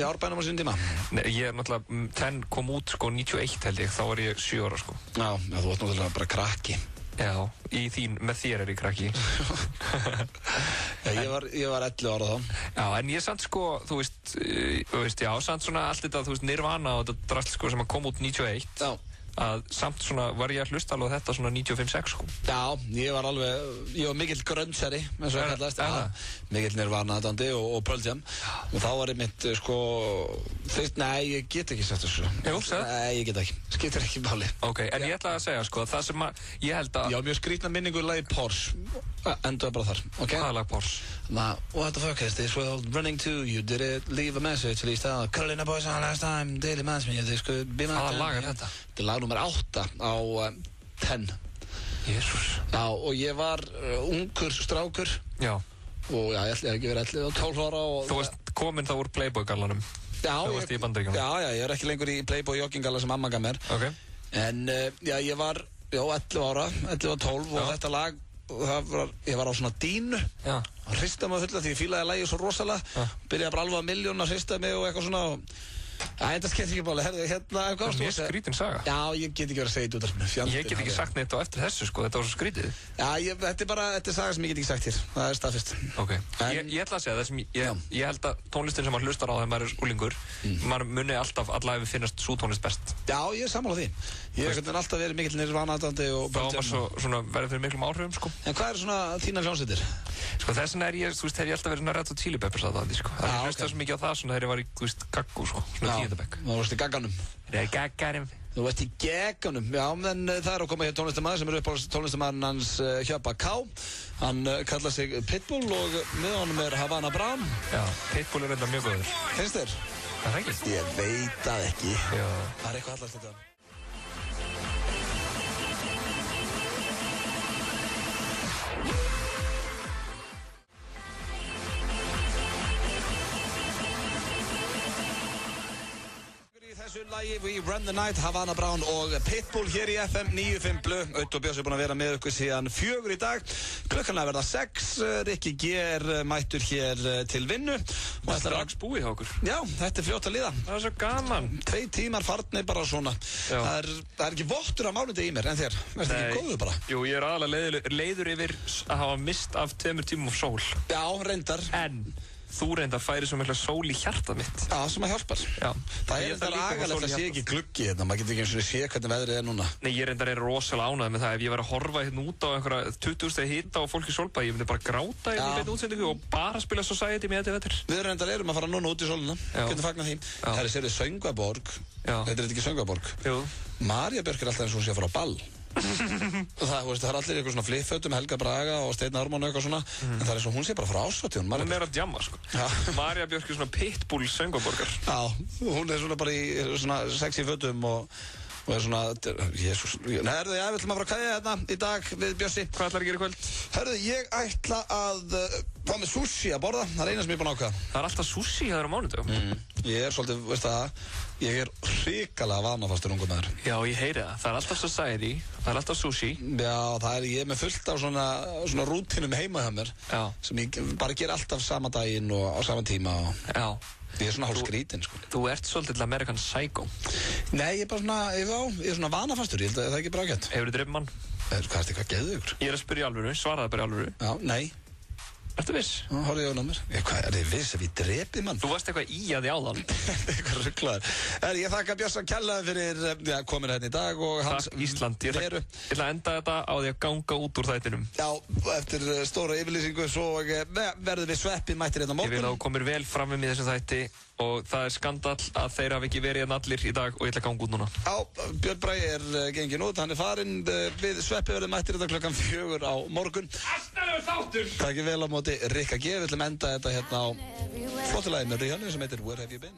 árbænum á sín tíma? Nei, ég er náttúrulega, Ten kom út sko 91 held ég, þá var ég 7 ára sko. Já, þú varst náttúrulega bara krakki. Já, með þér er ég krakki. Já, ég var 11 ára þá. Já, en ég samt sko, þú veist, já, samt svona allt þetta, þú veist, Nirvana og þetta drasl sko sem kom út 91. Já. Að samt svona var ég að hlusta alveg þetta svona 95-6 sko. Já, ég var mikill grönnseri, eins og það kallast. Mikill Nirvana aðdáandi og Pearl Jam. Og þá var ég mitt sko, nei, ég get ekki sagt þessu. Jú, segð? Nei, ég get ekki. Skiptir ekki máli. Ok, en ég ætla að segja sko, það sem ég held að... Já, mjög skrýtna minningu lagi Porsche. Endur bara þar, ok? Hvaða lag Porsche? What the fuck is this world running to you? Did it leave a message? Carolina boys on last time, daily mass me, this could be my... Hvaða lag er þetta? Þetta er lag nummer 8 á 10. Jésús. Já, og ég var ungur strákur. Já. Og já, ég ætlaði ekki verið 11 og 12 ára og... Þú varst kominn þá úr Playboy-gallanum. Já, þú varst í Bandaríkjunum. Já, ég er ekki lengur í Playboy joggingalla sem amma gaf mér. Ok. En, já, ég var, 11 ára, 11 og 12 og þetta lag, ég var á svona dínu. Já. Og hristaði mig fulla því ég fílaði lagið svo rosalega. Byrjaði bara alveg að milljón að hristaði mig og eitthvað svona og... Þetta skemmt ekki báli, hérna... Það er mjög skrítin saga. Já, ég get ekki verið að segja þetta út af mér. Ég get ekki sagt neitt á eftir þessu sko, þetta var svo skrítið. Já, þetta er saga sem ég get ekki sagt hér, það er staðfest. Ok, ég ætla að segja það sem ég held að tónlistin sem maður hlustar á þegar maður er úlingur, maður muni alltaf allavega finnast sú tónlist best. Já, ég er sammála því. Ég hef alltaf verið mikill Nirvana aðdáandi og... Þá var svona verið fyrir miklum áhrifum sko. En hvað er svona þínar hljómsveitir? Sko þess vegna ég, þú veist, hef ég alltaf verið svona Red Hot Chili Peppers aðdáandi sko. Það er hlustað svo mikið á það svona þegar ég var í, þú veist, gaggu sko, svona 10. bekk. Þú varst í gagganum. Þú varst í gegganum, já, en það er að koma hér tónlistamæður sem er uppáhalds tónlistamæðurinn hans Hjöpa K. Hann kallar sig Pitbull og með honum er Havana Brown. Já, Pitbull er enda mjög góður. Finnst þér? Það er ekki. Ég veit það ekki. Já. Það er eitthvað allast þetta. Þessu lagi We Run the Night, Havana Brown og Pitbull hér í FM 95 Blu. Auðvitað og Björns er búin að vera með ykkur síðan 4 í dag. Klukkan að verða 6. Rikki G mættur hér til vinnu. Það er strax búið hjá okkur. Já, þetta er fljótt að líða. Það er svo gaman. 2 tímar farnir bara svona. Það er ekki vottur af mánudegi í mér en þér. Verður ekki góðu bara? Jú, ég er aðalega leiður yfir að hafa mist af 2 tímum af sól. Já, reyndar. En þú reyndar færi svo mikla sól í hjartað mitt. Já, sem að hjálpar. Já. Það er þetta agalegt að sé ekki gluggi hérna, maður getur ekki eins og sé hvernig veðrið er núna. Nei, ég reyndar er rosalega ánægð með það. Ef ég væri að horfa hérna út á einhverja 20 stegi hita og fólk í sólbað, ég myndi bara gráta í beinni útsendingu og bara spila Society með þetta vetur. Við reyndar erum að fara núna út í sólina, getum fagnað því. Það er sérið Söngvaborg, þetta er ekki Söngvaborg. María Björk er alltaf eins og hún sé að fara á ball. Það er allir í eitthvað svona fliffötum, Helga Braga og Steinn Ármann og eitthvað svona en það er eins og hún sé bara frá ásatíðun. Hún er að djamma sko. María Björk er svona Pitbull Söngvaborgar. Já, hún er svona bara í svona sexy fötum og er svona, jésús, við ætlum að fara að kæja hérna í dag við Bjössi. Hvað ætlar að gera í kvöld? Herðu, ég ætla að fá með sushi að borða, það er eina sem ég er búin að ákveða. Það er alltaf sushi það á mánudögum. Ég er svolítið, veist það, ég er hrikalega vanafastur ungum með þér. Já, ég heyri það. Það er alltaf Society, það er alltaf sushi. Já, ég er með fullt af svona rútinum heima hjá mér sem ég bara ger alltaf sama daginn og á sama tíma. Já. Ég er svona hálf skrítinn, sko. Þú ert svolítið American Psycho. Nei, ég er bara svona, ég er svona vanafastur, ég held að það er ekki bara ágætt. Hefur þið dreipið mann? Hvað er þetta, hvað geðu ykkur? Ég er að spyrja í alvöru, svaraði bara í alvöru. Já, nei. Ertu viss? Hárðu ég á mér. Hvað er þið viss ef ég dreipið mann? Þú varst eitthvað í að því áðan. Eitthvað rugglaður. Ég þakka Björsa kærlega fyrir komin hérna í dag og hans Ísland. Ég ætla að enda þetta á því að ganga út úr þættinum. Já, eftir stóra yfirlýsingu svo verðum við sveppið mættir hérna morgun. Ég vil að þú komir vel fram með mér þessum þætti og það er skandall að þeir hafi ekki verið hérna allir í dag og ég ætla að ganga út núna. Já, Björn Bragi er gengin út, hann er farinn. Við sveppið verðum mættir þetta klukkan 4 á morgun. Astalegur þáttur! Takk vel á móti Rikka G. Við ætlum að enda þetta hérna á flottilaginu Rihanna sem heitir Where Have You Been?